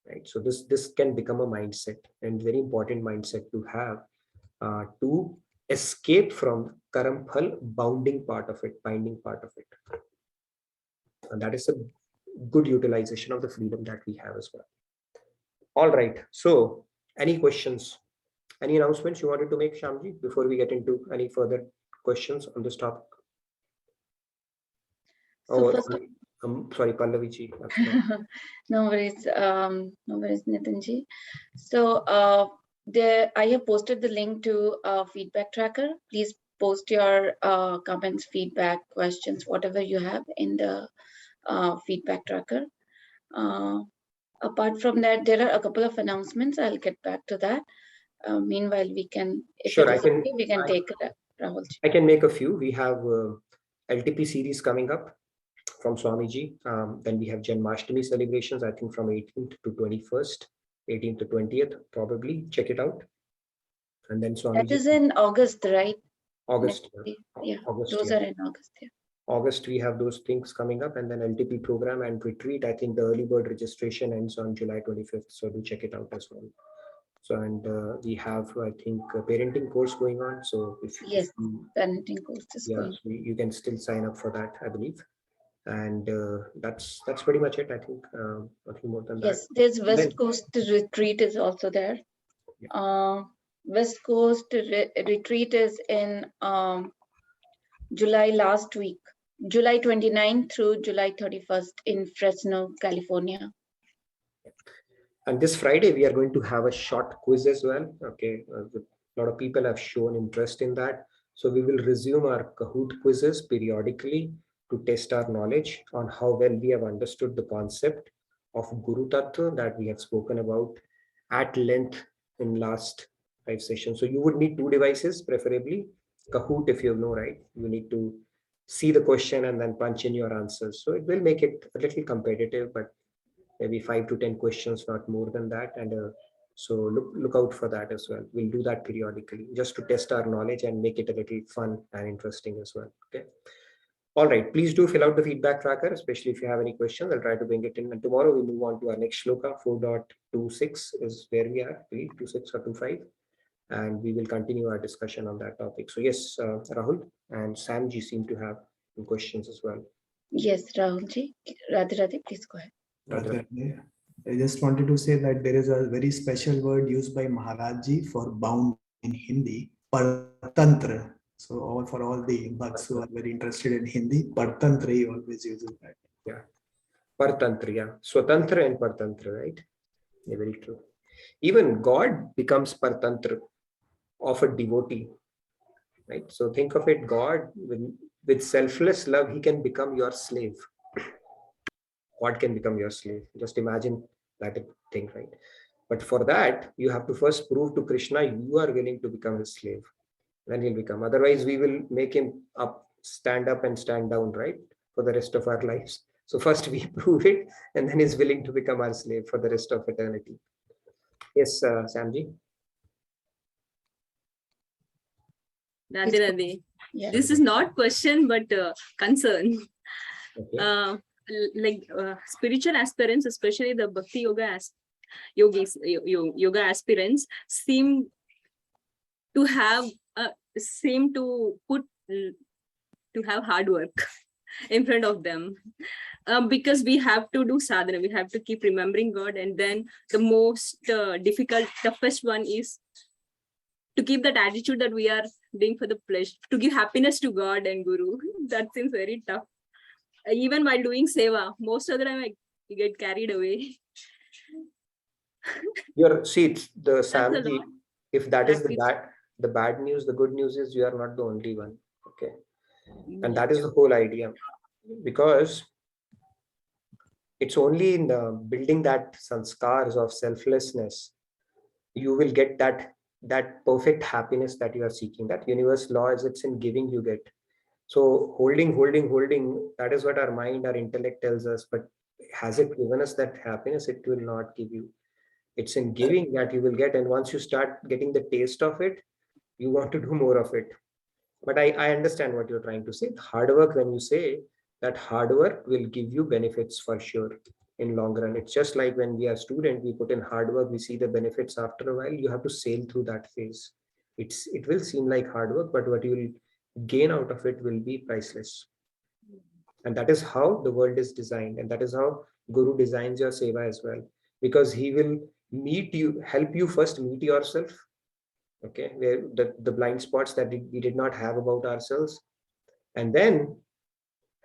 Right. So this can become a mindset, and very important mindset to have to escape from karamphal binding part of it. And that is a good utilization of the freedom that we have as well. All right. So any questions, any announcements you wanted to make, Shyamji, before we get into any further questions on this topic? So sorry, Pallavi-ji. No worries, Nitinji. So I have posted the link to feedback tracker. Please post your comments, feedback, questions, whatever you have in the feedback tracker. Apart from that, there are a couple of announcements. I'll get back to that. Meanwhile, we can, if sure, it is okay, we can take Rahulji. I can make a few. We have LTP series coming up from Swamiji. Then we have Janmashtami celebrations, I think from 18th to 21st, 18th to 20th, probably. Check it out. And then Swamiji. That is in August, right? August. Yeah, August, those yeah. are in August. Yeah. August, we have those things coming up, and then LTP program and retreat. I think the early bird registration ends on July 25th. So do check it out as well. So, and we have, I think, a parenting course going on. So if parenting course is going. So you can still sign up for that, I believe. And that's pretty much it. I think nothing more than that. Yes, there's West Coast retreat is also there. Yeah. West Coast retreat is in July last week, July 29th through July 31st in Fresno, California. And this Friday, we are going to have a short quiz as well. Okay, a lot of people have shown interest in that. So we will resume our Kahoot quizzes periodically to test our knowledge on how well we have understood the concept of Guru Tattva that we have spoken about at length in last 5 sessions. So you would need 2 devices, preferably. Kahoot, if you know, right? You need to see the question and then punch in your answers. So it will make it a little competitive, but maybe 5 to 10 questions, not more than that. And so look out for that as well. We'll do that periodically just to test our knowledge and make it a little fun and interesting as well. Okay. All right. Please do fill out the feedback tracker, especially if you have any questions. I'll try to bring it in. And tomorrow we move on to our next shloka. 4.26 is where we are, 26 or 25. And we will continue our discussion on that topic. So yes, Rahul and Samji seem to have some questions as well. Yes, Rahulji. Radhe Radhe, please go ahead. I just wanted to say that there is a very special word used by Maharaji for bound in Hindi, partantra. So for all the bhakts who are very interested in Hindi, partantra he always uses that. Yeah, partantra, yeah. Swatantra and partantra, right? Yeah, very true. Even God becomes partantra of a devotee, right? So think of it, God, with selfless love, he can become your slave. God can become your slave. Just imagine that thing, right? But for that, you have to first prove to Krishna you are willing to become his slave. Then he'll become. Otherwise, we will make him stand up and stand down, right? For the rest of our lives. So first we prove it, and then he's willing to become our slave for the rest of eternity. Yes, Samji? Radhe Radhe. Yeah. This is not question, but concern. Okay. Spiritual aspirants, especially the Bhakti Yoga yoga aspirants, seem to have hard work in front of them, because we have to do sadhana. We have to keep remembering God, and then the most toughest one is to keep that attitude that we are doing for the pleasure, to give happiness to God and Guru. That seems very tough. Even while doing seva, most of the time I get carried away. See, the Samji, if that is the bad news, the good news is you are not the only one. Okay. And that is the whole idea. Because it's only in building that sanskars of selflessness, you will get that perfect happiness that you are seeking. That universe law, as it's in giving, you get. So holding, that is what our mind, our intellect tells us. But has it given us that happiness? It will not give you. It's in giving that you will get. And once you start getting the taste of it, you want to do more of it. But I understand what you're trying to say. Hard work, when you say that hard work will give you benefits for sure in long run. It's just like when we are student, we put in hard work, we see the benefits after a while. You have to sail through that phase. It will seem like hard work, but what you will gain out of it will be priceless. And that is how the world is designed, and that is how Guru designs your seva as well, because he will help you first meet yourself, okay, where the blind spots that we did not have about ourselves, and then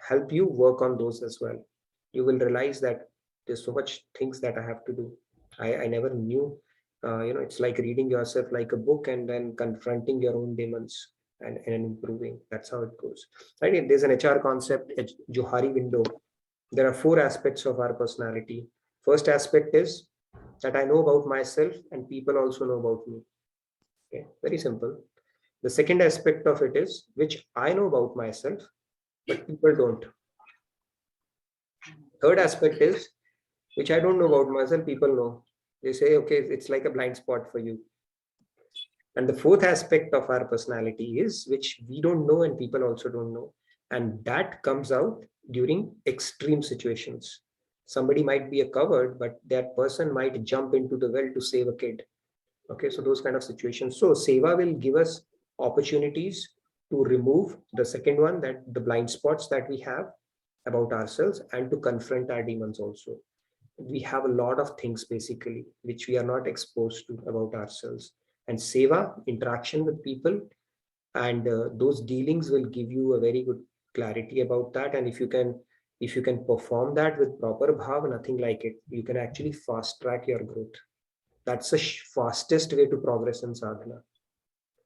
help you work on those as well. You will realize that there's so much things that I have to do. I never knew. It's like reading yourself like a book and then confronting your own demons and improving. That's how it goes. Right? There's an HR concept, Johari window. There are 4 aspects of our personality. First aspect is that I know about myself and people also know about me. Okay, very simple. The second aspect of it is which I know about myself, but people don't. Third aspect is which I don't know about myself, people know. They say, okay, it's like a blind spot for you. And the fourth aspect of our personality is which we don't know and people also don't know. And that comes out during extreme situations. Somebody might be a coward, but that person might jump into the well to save a kid. Okay, so those kind of situations. So seva will give us opportunities to remove the second one, that the blind spots that we have about ourselves, and to confront our demons also. We have a lot of things basically which we are not exposed to about ourselves, and seva, interaction with people, and those dealings will give you a very good clarity about that. And if you can perform that with proper bhav, nothing like it, you can actually fast track your growth. That's the fastest way to progress in sadhana,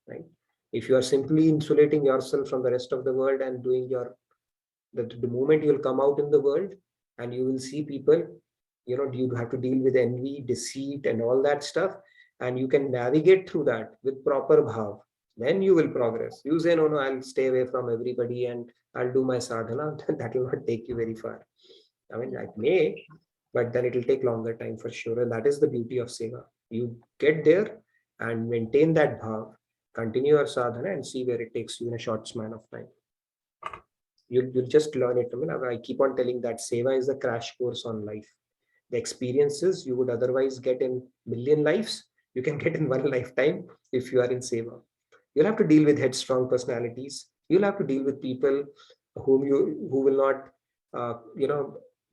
right? If you are simply insulating yourself from the rest of the world and doing the moment you'll come out in the world and you will see people, you have to deal with envy, deceit and all that stuff, and you can navigate through that with proper bhav, then you will progress. You say, no, I'll stay away from everybody and I'll do my sadhana. That will not take you very far. I mean, it may, but then it will take longer time for sure. And that is the beauty of seva. You get there and maintain that bhav, continue your sadhana and see where it takes you in a short span of time. You'll just learn it. I mean, I keep on telling that seva is a crash course on life. The experiences you would otherwise get in million lives, you can get in one lifetime if you are in seva. You'll have to deal with headstrong personalities. You'll have to deal with people who will not,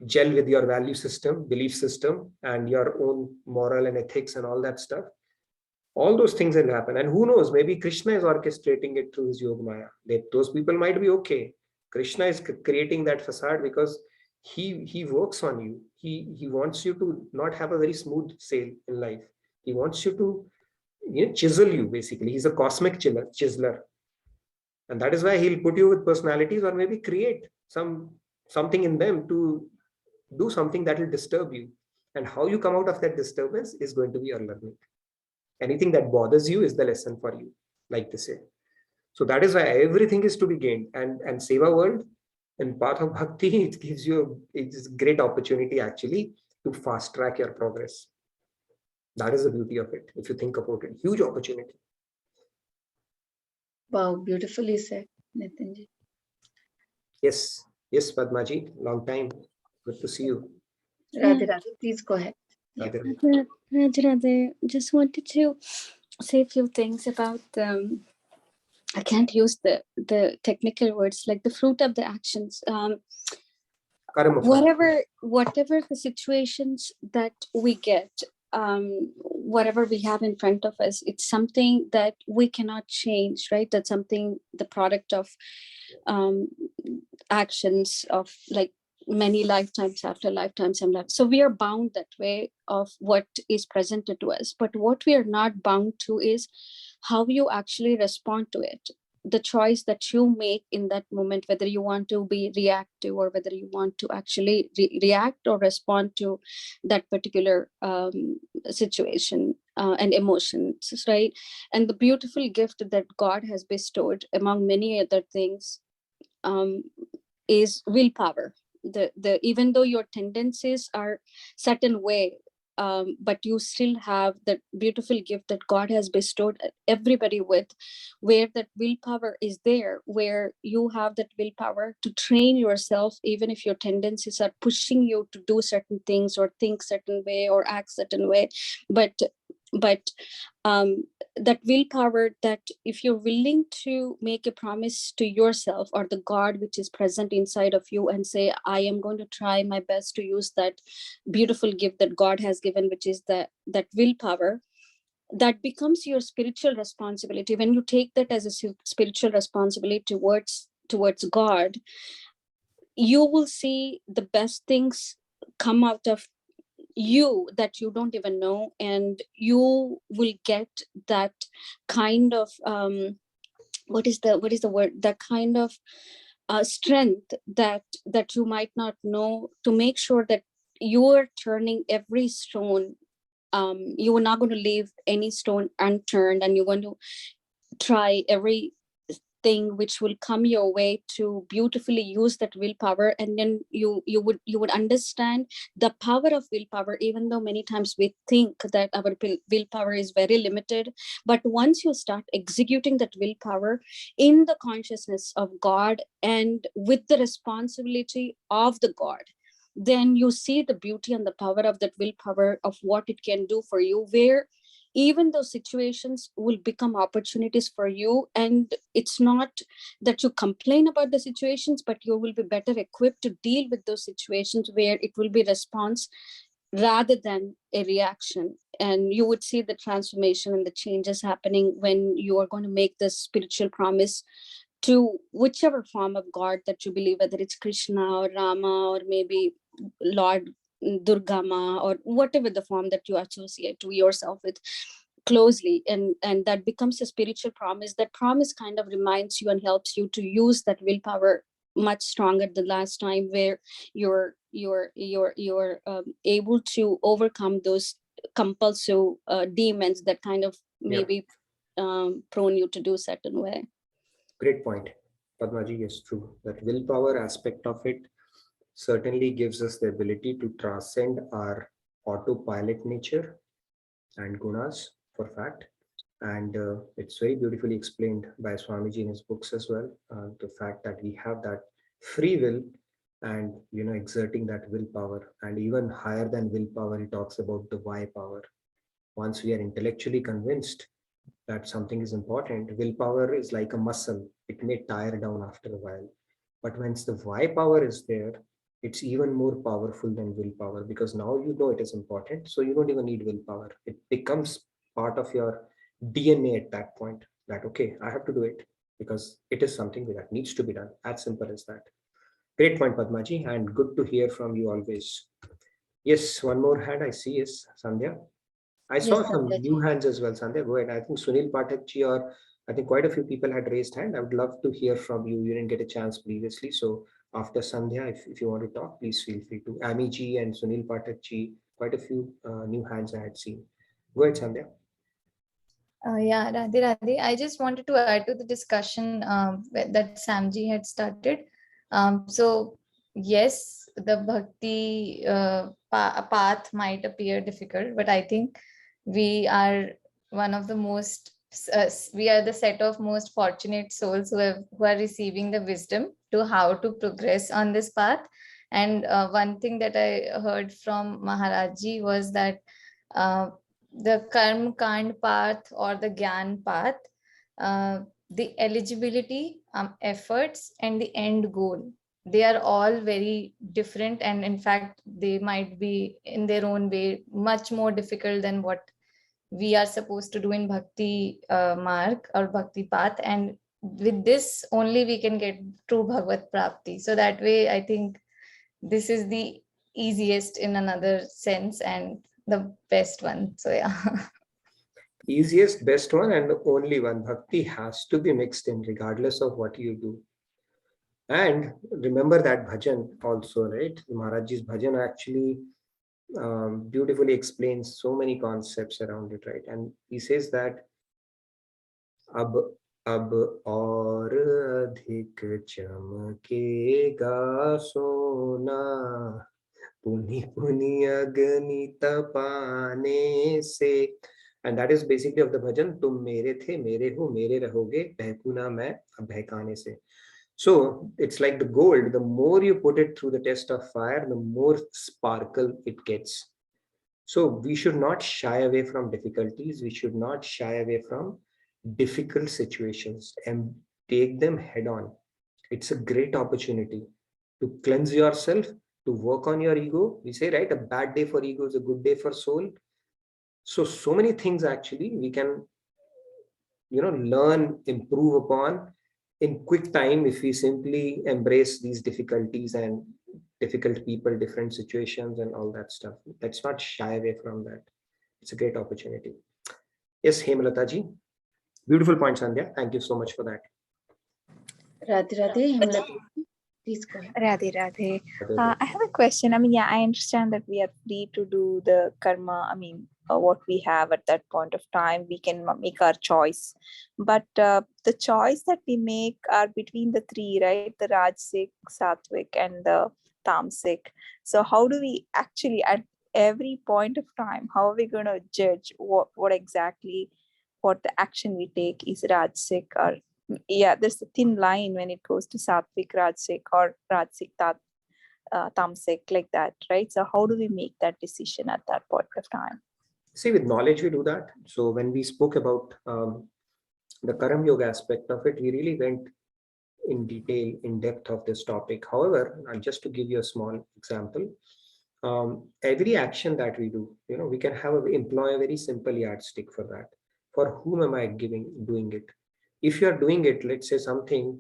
gel with your value system, belief system, and your own moral and ethics and all that stuff. All those things will happen. And who knows, maybe Krishna is orchestrating it through his Yoga Maya. Those people might be okay. Krishna is creating that facade because he works on you. He wants you to not have a very smooth sail in life. He wants you to chisel you, basically. He's a cosmic chiseler. And that is why he'll put you with personalities or maybe create something in them to do something that will disturb you. And how you come out of that disturbance is going to be your learning. Anything that bothers you is the lesson for you, like they say. So that is why everything is to be gained. And Seva World and path of bhakti, it gives you it's a great opportunity actually to fast track your progress. That is the beauty of it. If you think about it, huge opportunity. Wow, beautifully said, Nitinji. Yes, Padmaji, long time. Good to see you. Radhe Radhe, please go ahead. Radhe. Radhe Radhe. Just wanted to say a few things about I can't use the technical words, like the fruit of the actions. Whatever the situations that we get, whatever we have in front of us, it's something that we cannot change, right? That's something, the product of actions of like many lifetimes after lifetimes and life. So we are bound that way of what is presented to us. But what we are not bound to is how you actually respond to it. The choice that you make in that moment, whether you want to be reactive or whether you want to actually react or respond to that particular situation and emotions, right? And the beautiful gift that God has bestowed among many other things is willpower. The even though your tendencies are certain way, but you still have that beautiful gift that God has bestowed everybody with, where that willpower is there, where you have that willpower to train yourself, even if your tendencies are pushing you to do certain things or think certain way or act certain way. But that willpower, that if you're willing to make a promise to yourself or the God which is present inside of you and say, I am going to try my best to use that beautiful gift that God has given, which is that willpower, that becomes your spiritual responsibility. When you take that as a spiritual responsibility towards God, you will see the best things come out of you that you don't even know, and you will get that kind of what is the word, that kind of strength that you might not know, to make sure that you are turning every stone. You are not going to leave any stone unturned, and you're going to try every thing which will come your way to beautifully use that willpower. And then you would understand the power of willpower, even though many times we think that our willpower is very limited. But once you start executing that willpower in the consciousness of God and with the responsibility of the God, then you see the beauty and the power of that willpower, of what it can do for you, where even those situations will become opportunities for you. And it's not that you complain about the situations, but you will be better equipped to deal with those situations, where it will be response rather than a reaction. And you would see the transformation and the changes happening when you are going to make this spiritual promise to whichever form of God that you believe, whether it's Krishna or Rama or maybe Lord Durgama, or whatever the form that you associate to yourself with closely. And that becomes a spiritual promise. That promise kind of reminds you and helps you to use that willpower much stronger than last time, where you're able to overcome those compulsive demons that kind of maybe prone you to do certain way. Great point, Padmaji. Yes, true. That willpower aspect of it certainly gives us the ability to transcend our autopilot nature and gunas, for fact. And it's very beautifully explained by Swamiji in his books as well. The fact that we have that free will, and exerting that willpower, and even higher than willpower, he talks about the why power. Once we are intellectually convinced that something is important, willpower is like a muscle. It may tire down after a while. But once the why power is there, it's even more powerful than willpower, because now you know it is important. So you don't even need willpower. It becomes part of your DNA at that point, that, okay, I have to do it because it is something that needs to be done. As simple as that. Great point, Padmaji, and good to hear from you always. Yes, one more hand I see is Sandhya. I saw Yes, some Sandhya new ji. hands as well, Sandhya. Go ahead. I think Sunil Pathak ji, or I think quite a few people had raised hand. I would love to hear from you. You didn't get a chance previously. So after Sandhya, if you want to talk, please feel free to. Ami ji and Sunil Pathak ji, Quite a few new hands I had seen. Go ahead, Sandhya. Yeah, Radhe Radhe. I just wanted to add to the discussion that Samji had started. So yes, the bhakti path might appear difficult, but I think we are one of the most we are the set of most fortunate souls who are receiving the wisdom to how to progress on this path. And one thing that I heard from Maharaji was that the karma kand path or the gyan path, the eligibility, efforts, and the end goal, they are all very different, and in fact they might be in their own way much more difficult than what we are supposed to do in bhakti marg or bhakti path. And with this only we can get true bhagavad prapti. So that way I think this is the easiest in another sense and the best one. So yeah. Easiest, best one, and the only one. Bhakti has to be mixed in regardless of what you do. And remember that bhajan also, right? Maharaji's bhajan actually beautifully explains so many concepts around it, right? And he says that ab aur adhik chamkega sona puni puni agni tapane se. And that is basically of the bhajan, tum mere the, mere ho, mere rahoge, behkuna main, ab behkane se. So it's like the gold, the more you put it through the test of fire, the more sparkle it gets. So we should not shy away from difficulties. We should not shy away from difficult situations and take them head on. It's a great opportunity to cleanse yourself, to work on your ego. We say, right, a bad day for ego is a good day for soul. So many things actually we can, learn, improve upon in quick time if we simply embrace these difficulties and difficult people, different situations and all that stuff. Let's not shy away from that. It's a great opportunity. Yes, Hemalata ji. Beautiful point, Sandhya. Thank you so much for that. Radhe Radhe, Hemalata, please go ahead. Radhe Radhe. I have a question. I mean, yeah, I understand that we are free to do the karma. I mean, what we have at that point of time, we can make our choice. But the choice that we make are between the three, right? The Rajasic, Sattvic, and the Tamasic. So how do we actually, at every point of time, how are we going to judge what exactly, what the action we take is Rajasic or there's a thin line when it goes to Sattvic, Rajasic, or Rajasic, Tamasic, like that, right? So how do we make that decision at that point of time? See, with knowledge, we do that. So when we spoke about the Karam Yoga aspect of it, we really went in detail, in depth of this topic. However, just to give you a small example, every action that we do, we can employ a very simple yardstick for that. For whom am I doing it? If you are doing it, let's say something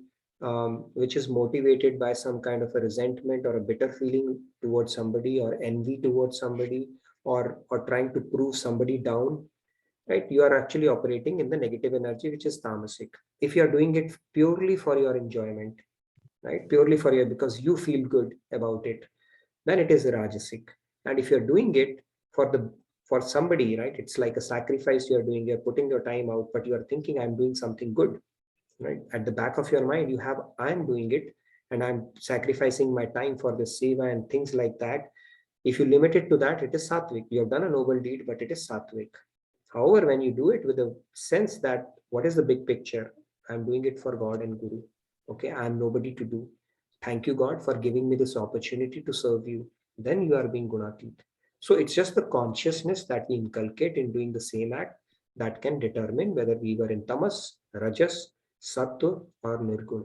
which is motivated by some kind of a resentment or a bitter feeling towards somebody or envy towards somebody or trying to prove somebody down, right? You are actually operating in the negative energy, which is tamasic. If you are doing it purely for your enjoyment, right? Purely for because you feel good about it, then it is rajasic. And if you're doing it for somebody, right? It's like a sacrifice you're doing, you're putting your time out, but you are thinking, I'm doing something good, right? At the back of your mind, you have, I'm doing it and I'm sacrificing my time for the seva and things like that. If you limit it to that, it is sattvic. You have done a noble deed, but it is sattvic. However, when you do it with a sense that what is the big picture? I'm doing it for God and Guru. Okay, I'm nobody to do. Thank you, God, for giving me this opportunity to serve you. Then you are being gunatit. So it's just the consciousness that we inculcate in doing the same act that can determine whether we were in tamas, rajas, sattva, or nirgun.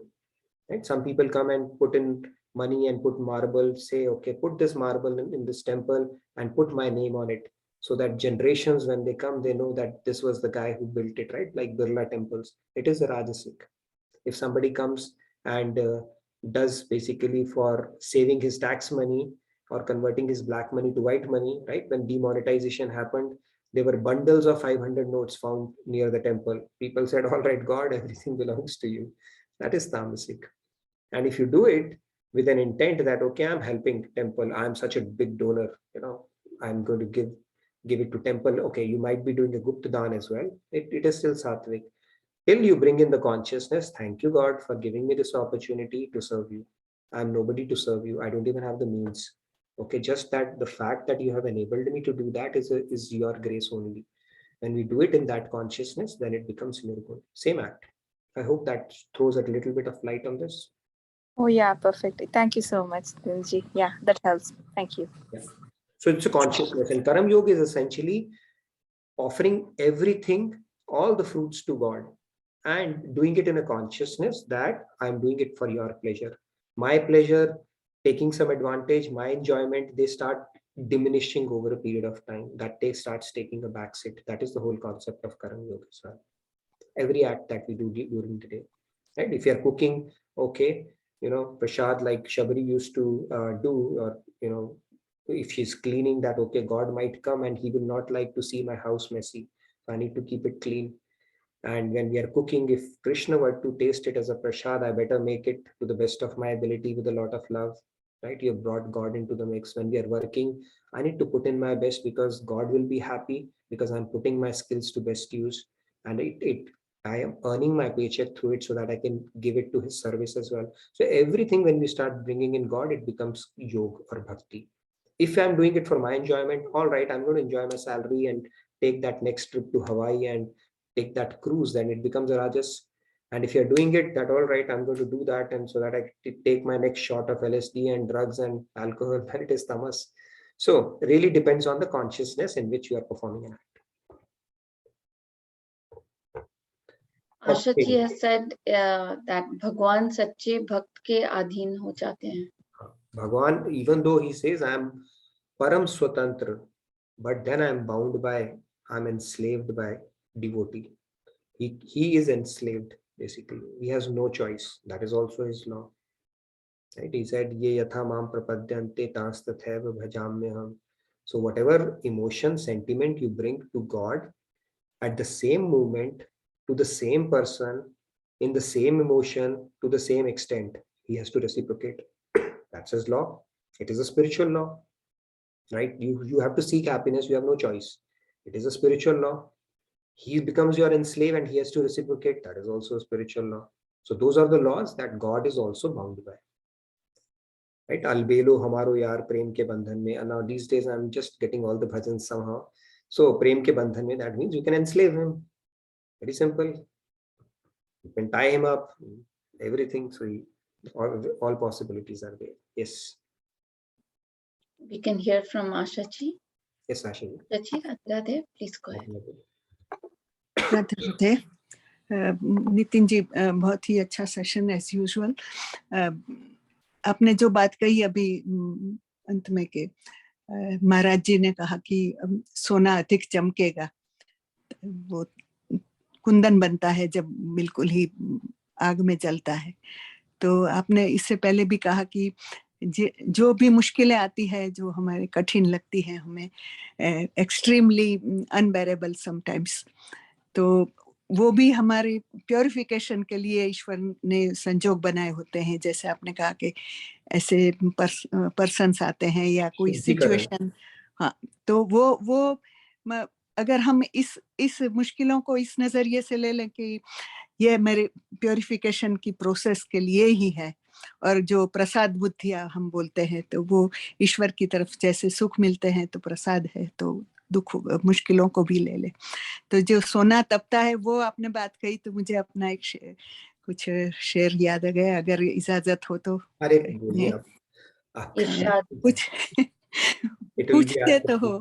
Right? Some people come and put in money and put marble, say, okay, put this marble in this temple and put my name on it, so that generations, when they come, they know that this was the guy who built it, right? Like Birla temples. It is a Rajasic. If somebody comes and does basically for saving his tax money or converting his black money to white money, right? When demonetization happened, there were bundles of 500 notes found near the temple. People said, all right, God, everything belongs to you. That is tamasic. And if you do it with an intent that, okay, I'm helping temple, I'm such a big donor, I'm going to give it to temple. Okay, you might be doing a Gupta Dan as well. It is still sattvic. Till you bring in the consciousness, thank you God for giving me this opportunity to serve you. I'm nobody to serve you. I don't even have the means. Okay, just that the fact that you have enabled me to do that is your grace only. When we do it in that consciousness, then it becomes nirgun. Same act. I hope that throws a little bit of light on this. Oh yeah, perfectly. Thank you so much, Dilji. Yeah, that helps. Thank you. Yeah. So it's a consciousness, and Karam Yoga is essentially offering everything, all the fruits to God, and doing it in a consciousness that I'm doing it for your pleasure. My pleasure, taking some advantage, my enjoyment, they start diminishing over a period of time. That starts taking a backseat. That is the whole concept of Karam Yoga as well. Every act that we do during the day, right? If you're cooking, okay, prasad like Shabari used to do, or if she's cleaning, that okay, God might come and he will not like to see my house messy, so I need to keep it clean. And when we are cooking, if Krishna were to taste it as a prasad, I better make it to the best of my ability with a lot of love, right? You have brought God into the mix. When we are working, I need to put in my best because God will be happy, because I'm putting my skills to best use, and I am earning my paycheck through it so that I can give it to his service as well. So everything, when we start bringing in God, it becomes yoga or bhakti. If I'm doing it for my enjoyment, all right, I'm going to enjoy my salary and take that next trip to Hawaii and take that cruise, then it becomes a rajas. And if you're doing it, that all right, I'm going to do that, and so that I take my next shot of LSD and drugs and alcohol, then it is tamas. So really depends on the consciousness in which you are performing an act. Asha ji has said that Bhagwan sache bhakt ke adhin ho jate hain. Bhagwan, even though he says I am param swatantra, but then I'm enslaved by devotee. He is enslaved, basically. He has no choice. That is also his law. Right? He said, Ye yatha mam prapadyante tastathaeva bhajamyaham. So whatever emotion, sentiment you bring to God, at the same moment, to the same person, in the same emotion, to the same extent, he has to reciprocate. That's his law. It is a spiritual law. Right? You have to seek happiness. You have no choice. It is a spiritual law. He becomes your enslave and he has to reciprocate. That is also a spiritual law. So those are the laws that God is also bound by. Right? Albelo hamaro yaar prem ke bandhan mein. And now these days I'm just getting all the bhajans somehow. So prem ke bandhan mein, that means you can enslave him. Very simple. You can tie him up, everything. So all possibilities are there. Yes. We can hear from Asha ji. Yes, Asha ji. Asha, Radhe, please go ahead. Radhe Radhe. Nitin ji, बहुत ही अच्छा session as usual. आपने जो बात कही अभी अंत में के महाराज जी ने कहा कि सोना अधिक चमकेगा, वो कुंदन बनता है जब बिल्कुल ही आग में जलता है। तो आपने इससे पहले भी कहा कि जो भी मुश्किलें आती है, जो हमारे कठिन लगती है, हमें एक्सट्रीमली अनबेरेबल समटाइम्स, तो वो भी हमारे प्योरिफिकेशन के लिए ईश्वर ने संजोग बनाए होते हैं। जैसे आपने कहा कि ऐसे पर्सन्स आते हैं या कोई सिचुएशन, हाँ, तो वो अगर हम इस मुश्किलों को इस नजरिए से ले लें कि ये मेरे प्योरिफिकेशन की प्रोसेस के लिए ही है, और जो प्रसाद बुद्धि हम बोलते हैं, तो वो ईश्वर की तरफ जैसे सुख मिलते हैं तो प्रसाद है, तो दुख मुश्किलों को भी ले ले। तो जो सोना तपता है, वो आपने बात कही तो मुझे अपना एक कुछ शेर याद आ गया, अगर इजाजत हो तो। अरे बोलिए आप। कुछ पूछते तो हो।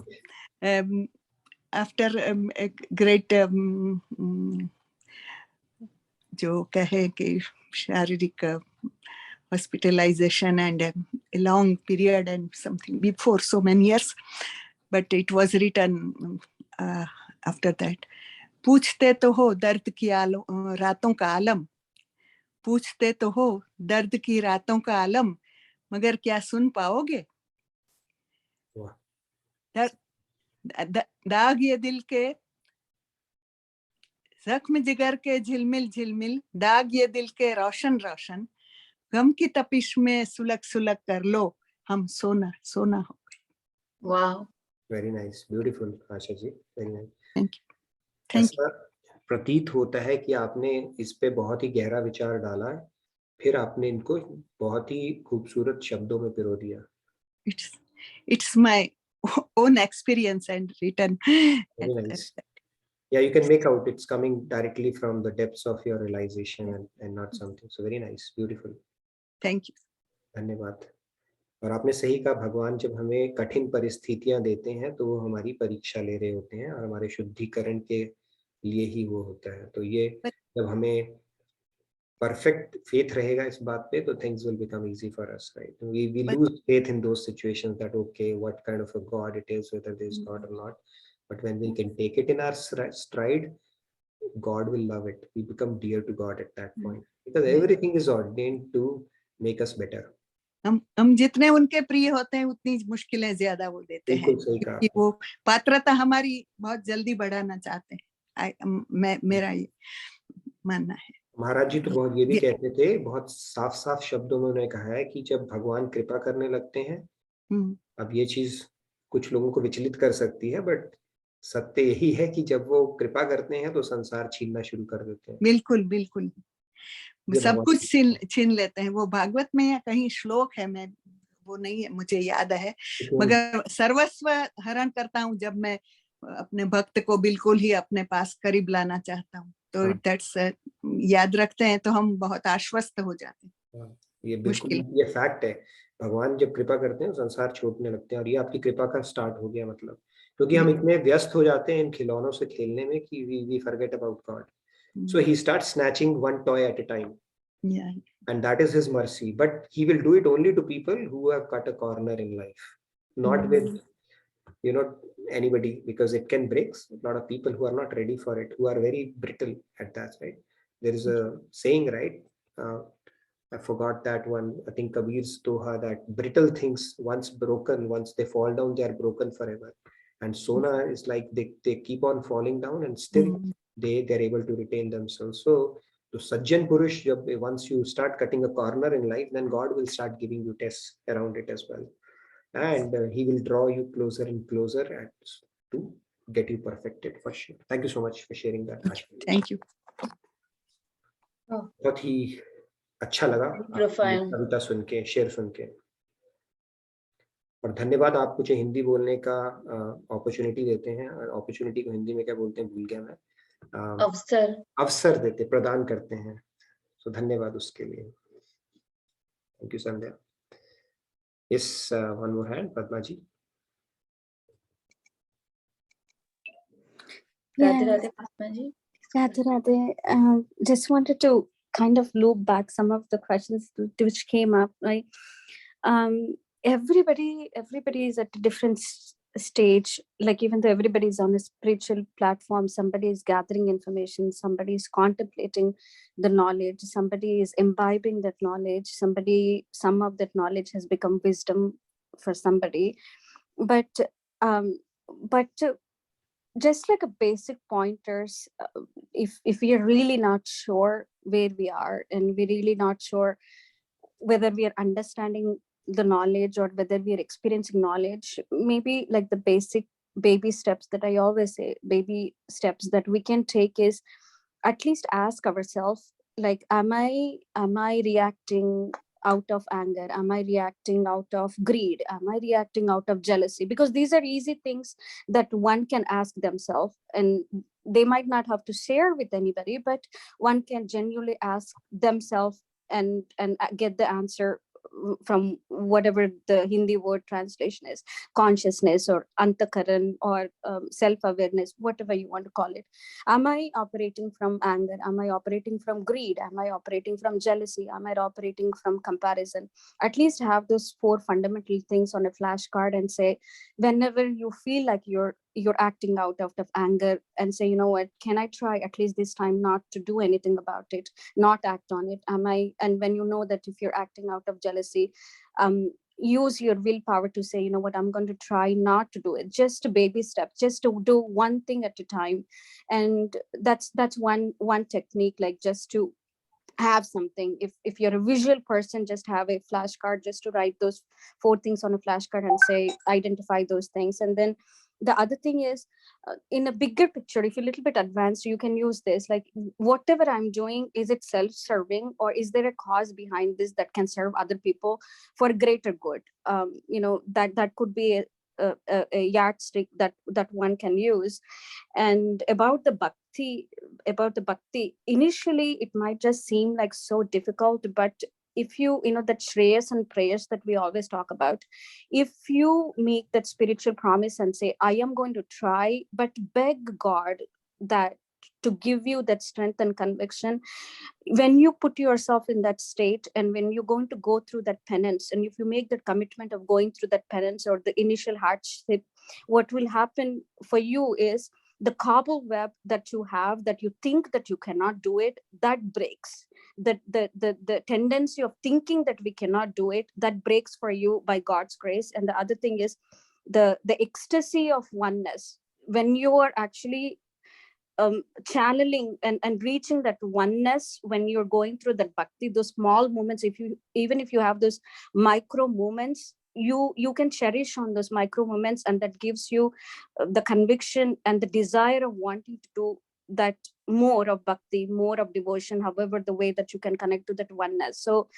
आफ्टर ग्रेट जो कहे कि शारीरिक hospitalization and a long period and something before so many years, but it was written after that. पूछते तो हो दर्द की रातों का आलम, पूछते तो हो दर्द की रातों का आलम, मगर क्या सुन पाओगे? दाग ये दिल के जख्म जिगर के झिलमिल झिलमिल, दाग ये दिल के रोशन रोशन, गम की तपिश में सुलग सुलग कर लो, हम सोना सोना हो गए। Wow. Very nice, beautiful, Asha ji, very nice. Thank you. Thank you. ऐसा प्रतीत होता है कि आपने इस पे बहुत ही गहरा विचार डाला है, फिर आपने इनको बहुत ही खूबसूरत शब्दों में पिरो दिया. It's my own experience and written. Very nice. Yeah, you can make out it's coming directly from the depths of your realization and not something. So very nice, beautiful. Thank you. धन्यवाद. और आपने सही कहा, भगवान जब हमें कठिन परिस्थितियां देते हैं तो वो हमारी परीक्षा ले रहे होते हैं और हमारे शुद्धिकरण के लिए ही वो होता है. तो ये जब हमें परफेक्ट फेथ रहेगा इस बात पे, तो things will become easy for us, right? We lose faith in those situations that okay what kind of a God it is, whether there is God or not, but when we can take it in our stride, God will love it. We become dear to God at that point, because everything is ordained to make us better. हम जितने उनके प्रिय होते हैं उतनी मुश्किलें ज्यादा वो देते हैं, क्योंकि वो पात्रता हमारी बहुत जल्दी बढ़ाना चाहते हैं. मेरा ये मानना है. महाराज जी तो बहुत ये भी कहते थे, बहुत साफ साफ शब्दों में उन्होंने कहा है कि जब भगवान कृपा करने लगते हैं, अब ये चीज कुछ लोगों को विचलित कर सकती है, बट सत्य यही है कि जब वो कृपा करते हैं तो संसार छीनना शुरू कर देते हैं. बिल्कुल बिल्कुल, सब कुछ छीन लेते हैं. वो भागवत में या कहीं श्लोक है, मैं वो नहीं है मुझे याद है, मगर सर्वस्व हरण करता हूँ जब मैं अपने भक्त को बिल्कुल ही अपने पास करीब लाना चाहता हूँ. तो दैट्स याद रखते हैं तो हम बहुत आश्वस्त हो जाते हैं. ये बिल्कुल ये फैक्ट है. भगवान जब कृपा करते हैं संसार छोड़ने लगते हैं, और ये आपकी कृपा का स्टार्ट हो गया, मतलब क्योंकि हम इतने व्यस्त हो जाते हैं इन खिलौनों से खेलने में कि we forget about God. So he starts snatching one toy at a time. Yeah. And that is his mercy. But he will do it only to people who have cut a corner in life. Not with, anybody, because it can break a lot of people who are not ready for it, who are very brittle at that, right? There is a saying, right? I forgot that one. I think Kabir's Doha, that brittle things, once broken, once they fall down, they are broken forever. And Sona is like they keep on falling down and still they're able to retain themselves. So to Sajjan Purush, once you start cutting a corner in life, then God will start giving you tests around it as well. And he will draw you closer and closer to get you perfected for sure. Thank you so much for sharing that. Thank you. बहुत ही अच्छा लगा कविता सुन के, शेर सुन के. और धन्यवाद, आप मुझे हिंदी बोलने का अपॉर्चुनिटी देते हैं. अपॉर्चुनिटी को हिंदी में क्या बोलते हैं भूल गया मैं. अवसर देते, प्रदान करते हैं. तो धन्यवाद उसके लिए. Thank you Sandhya. Yes, one more hand, Padma ji. Yeah. Radhe Radhe, Padma ji. Radhe Radhe. Just wanted to kind of loop back some of the questions which came up. Like, everybody is at a different stage. Like, even though everybody is on a spiritual platform, somebody is gathering information, somebody is contemplating the knowledge, somebody is imbibing that knowledge, some of that knowledge has become wisdom for somebody. But just like a basic pointers, if we are really not sure where we are, and we're really not sure whether we are understanding the knowledge or whether we are experiencing knowledge, maybe like the basic baby steps that I always say, baby steps that we can take is at least ask ourselves, like, am I reacting out of anger? Am I reacting out of greed? Am I reacting out of jealousy? Because these are easy things that one can ask themselves, and they might not have to share with anybody, but one can genuinely ask themselves and get the answer from whatever the Hindi word translation is, consciousness or antakaran or self-awareness, whatever you want to call it. Am I operating from anger? Am I operating from greed? Am I operating from jealousy? Am I operating from comparison? At least have those 4 fundamental things on a flashcard and say, whenever you feel like you're acting out of anger, and say, you know what, can I try at least this time not to do anything about it, not act on it? And when you know that if you're acting out of jealousy, use your willpower to say, you know what, I'm going to try not to do it. Just a baby step, just to do one thing at a time. And that's one technique, like just to have something. If you're a visual person, just have a flashcard just to write those 4 things on a flashcard and say, identify those things. And then the other thing is, in a bigger picture, if you're a little bit advanced, you can use this, like, whatever I'm doing, is it self-serving, or is there a cause behind this that can serve other people for a greater good? That could be a yardstick that one can use. And about the bhakti, initially it might just seem like so difficult, but if you that shreyas and prayers that we always talk about, if you make that spiritual promise and say, I am going to try, but beg God that to give you that strength and conviction, when you put yourself in that state, and when you're going to go through that penance, and if you make that commitment of going through that penance or the initial hardship, what will happen for you is the cobweb that you have, that you think that you cannot do it, that breaks. The tendency of thinking that we cannot do it, that breaks for you by God's grace. And the other thing is the ecstasy of oneness. When you are actually channeling and reaching that oneness, when you're going through that bhakti, those small moments, even if you have those micro moments, you can cherish on those micro moments, and that gives you the conviction and the desire of wanting to do that, more of bhakti, more of devotion, however the way that you can connect to that oneness. So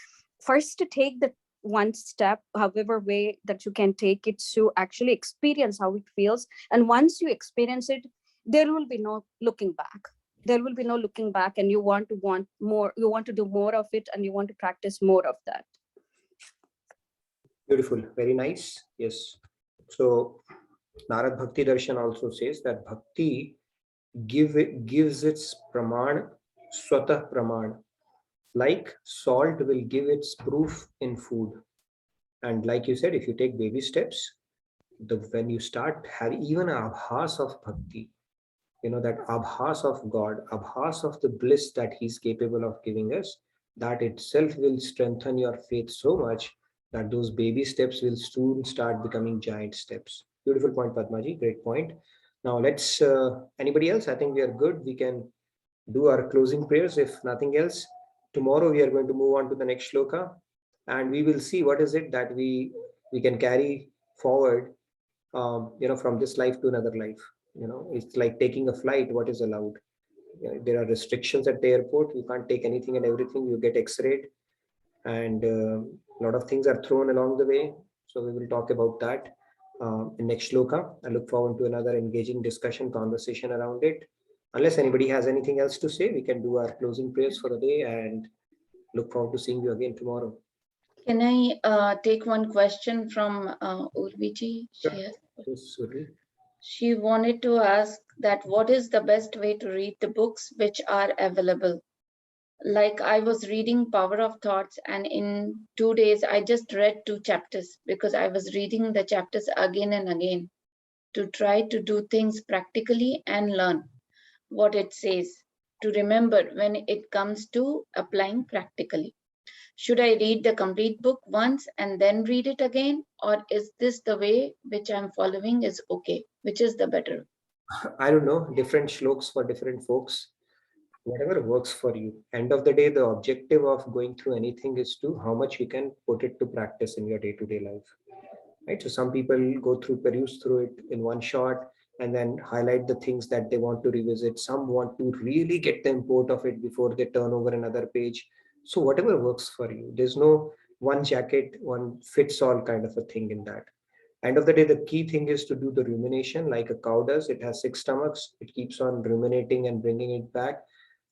first, to take that one step, however way that you can take it, to actually experience how it feels. And once you experience it, there will be no looking back. There will be no looking back, and you want more, you want to do more of it, and you want to practice more of that. Beautiful, very nice. Yes. So Narad Bhakti Darshan also says that bhakti gives its praman, swatah praman, like salt will give its proof in food. And like you said, if you take baby steps, when you start having even an abhas of bhakti, that abhas of God, abhas of the bliss that He's capable of giving us, that itself will strengthen your faith so much that those baby steps will soon start becoming giant steps. Beautiful point, Padmaji. Great point. Now let's, anybody else? I think we are good. We can do our closing prayers if nothing else. Tomorrow we are going to move on to the next shloka, and we will see what is it that we can carry forward, from this life to another life. It's like taking a flight. What is allowed? There are restrictions at the airport. You can't take anything and everything. You get x-rayed, and a lot of things are thrown along the way. So we will talk about that in next shloka. I look forward to another engaging discussion, conversation around it. Unless anybody has anything else to say, we can do our closing prayers for the day and look forward to seeing you again tomorrow. Can I take one question from Urviji? Yes, She wanted to ask that what is the best way to read the books which are available? Like, I was reading Power of Thoughts, and in 2 days I just read 2 chapters because I was reading the chapters again and again to try to do things practically and learn what it says, to remember when it comes to applying practically. Should I read the complete book once and then read it again? Or is this the way which I'm following is okay? Which is the better? I don't know, different shloks for different folks. Whatever works for you. End of the day, the objective of going through anything is to how much you can put it to practice in your day-to-day life. Right? So some people peruse through it in one shot and then highlight the things that they want to revisit. Some want to really get the import of it before they turn over another page. So whatever works for you. There's no one jacket, one fits all kind of a thing in that. End of the day, the key thing is to do the rumination like a cow does. It has 6 stomachs. It keeps on ruminating and bringing it back.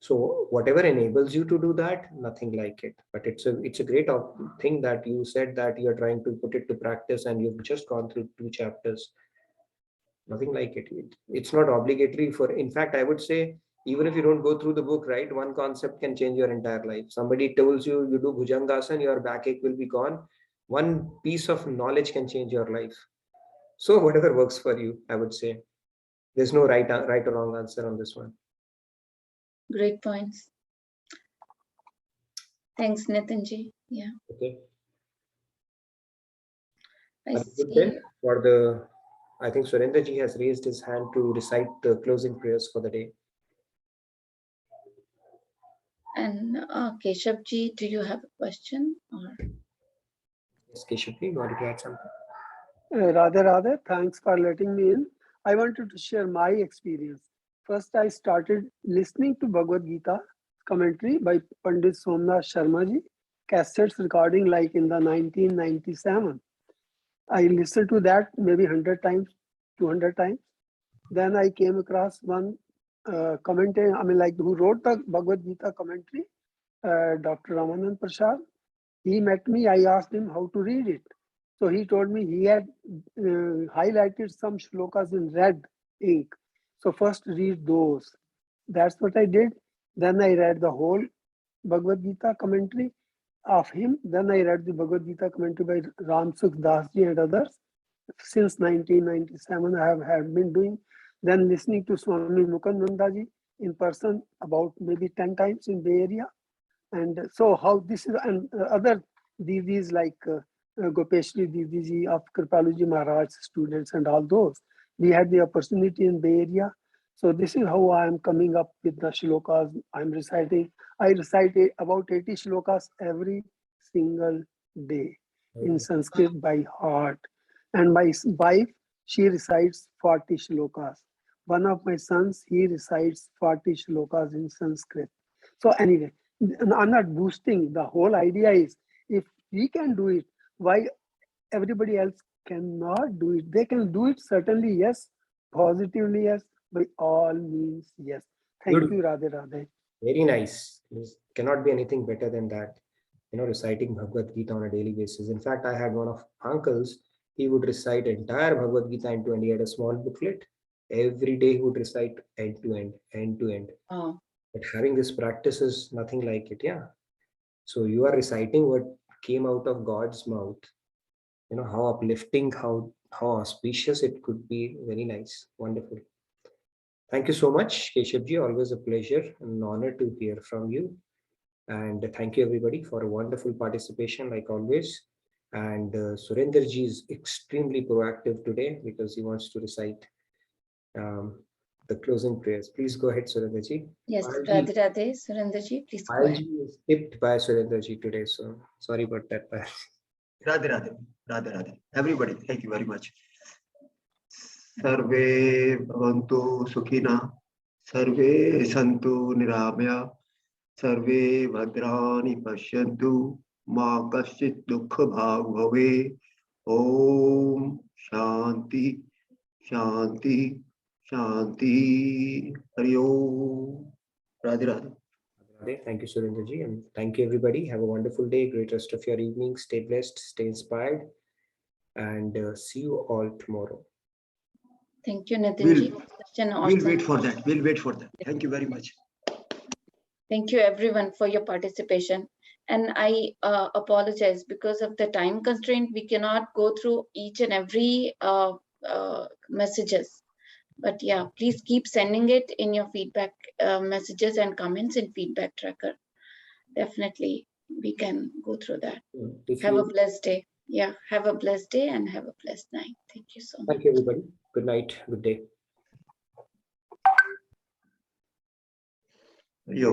So whatever enables you to do that, nothing like it. But it's a great thing that you said that you're trying to put it to practice, and you've just gone through 2 chapters. Nothing like it. It's not obligatory for. In fact, I would say, even if you don't go through the book, right, one concept can change your entire life. Somebody tells you do Bhujangasana, your backache will be gone. One piece of knowledge can change your life. So whatever works for you, I would say. There's no right or wrong answer on this one. Great points. Thanks, Nitinji. Yeah. Okay. I see. I think Surendraji has raised his hand to recite the closing prayers for the day. And Keshavji, do you have a question? Or Yes, Keshavji, you wanted to add something? Radhe, thanks for letting me in. I wanted to share my experience. First, I started listening to Bhagavad-Gita Commentary by Pandit Somnath Sharma ji, cassettes recording like in the 1997. I listened to that maybe 100 times, 200 times. Then I came across one commentary, who wrote the Bhagavad-Gita Commentary, Dr. Ramanand Prasad. He met me, I asked him how to read it. So he told me he had highlighted some shlokas in red ink. So first read those. That's what I did. Then I read the whole Bhagavad-Gita Commentary of him. Then I read the Bhagavad-Gita Commentary by Ram Sukh Das ji and others. Since 1997, I have been doing. Then listening to Swami Mukananda ji in person about maybe 10 times in Bay Area. And so how this is, and other Divis like Gopeshri Divi ji of Kripaluji Maharaj's students and all those. We had the opportunity in Bay Area. So this is how I am coming up with the shlokas I'm reciting. I recite about 80 shlokas every single day in Sanskrit by heart. And my wife, she recites 40 shlokas. One of my sons, he recites 40 shlokas in Sanskrit. So anyway, I'm not boosting. The whole idea is if we can do it, why everybody else cannot do it? They can do it, certainly, yes. Positively, yes. By all means, yes. Thank you, Radhe Radhe. Very nice. There cannot be anything better than that. Reciting Bhagavad Gita on a daily basis. In fact, I had one of uncles, he would recite entire Bhagavad Gita end to end. He had a small booklet. Every day he would recite end to end. Oh. But having this practice is nothing like it. Yeah. So you are reciting what came out of God's mouth. How uplifting, how auspicious it could be. Very nice. Wonderful. Thank you so much, Keshavji. Always a pleasure and an honor to hear from you. And thank you everybody for a wonderful participation like always. And Surendraji is extremely proactive today because he wants to recite the closing prayers. Please go ahead, Surendraji. Yes, Radhe Radhe, Surendraji, please go ahead. is tipped by Surendraji today, so sorry about that. Radhe Radhe, Radhe Radhe. Everybody, thank you very much. Sarve bhavantu sukhina, sarve santu niramaya, sarve bhadrani pashyantu, ma kaschit dukha bhag bhave. Om Shanti, Shanti, Shanti. Hari Om. Radhe Radhe. Thank you, Surendraji, and thank you everybody. Have a wonderful day, great rest of your evening. Stay blessed, stay inspired, and see you all tomorrow. Thank you, Nitinji. We'll wait for that. We'll wait for that. Thank you very much. Thank you everyone for your participation. And I apologize because of the time constraint, we cannot go through each and every messages. But yeah, please keep sending it in your feedback messages and comments in feedback tracker. Definitely, we can go through that. Have a blessed day. Yeah, have a blessed day and have a blessed night. Thank you so much. Thank you, everybody. Good night. Good day.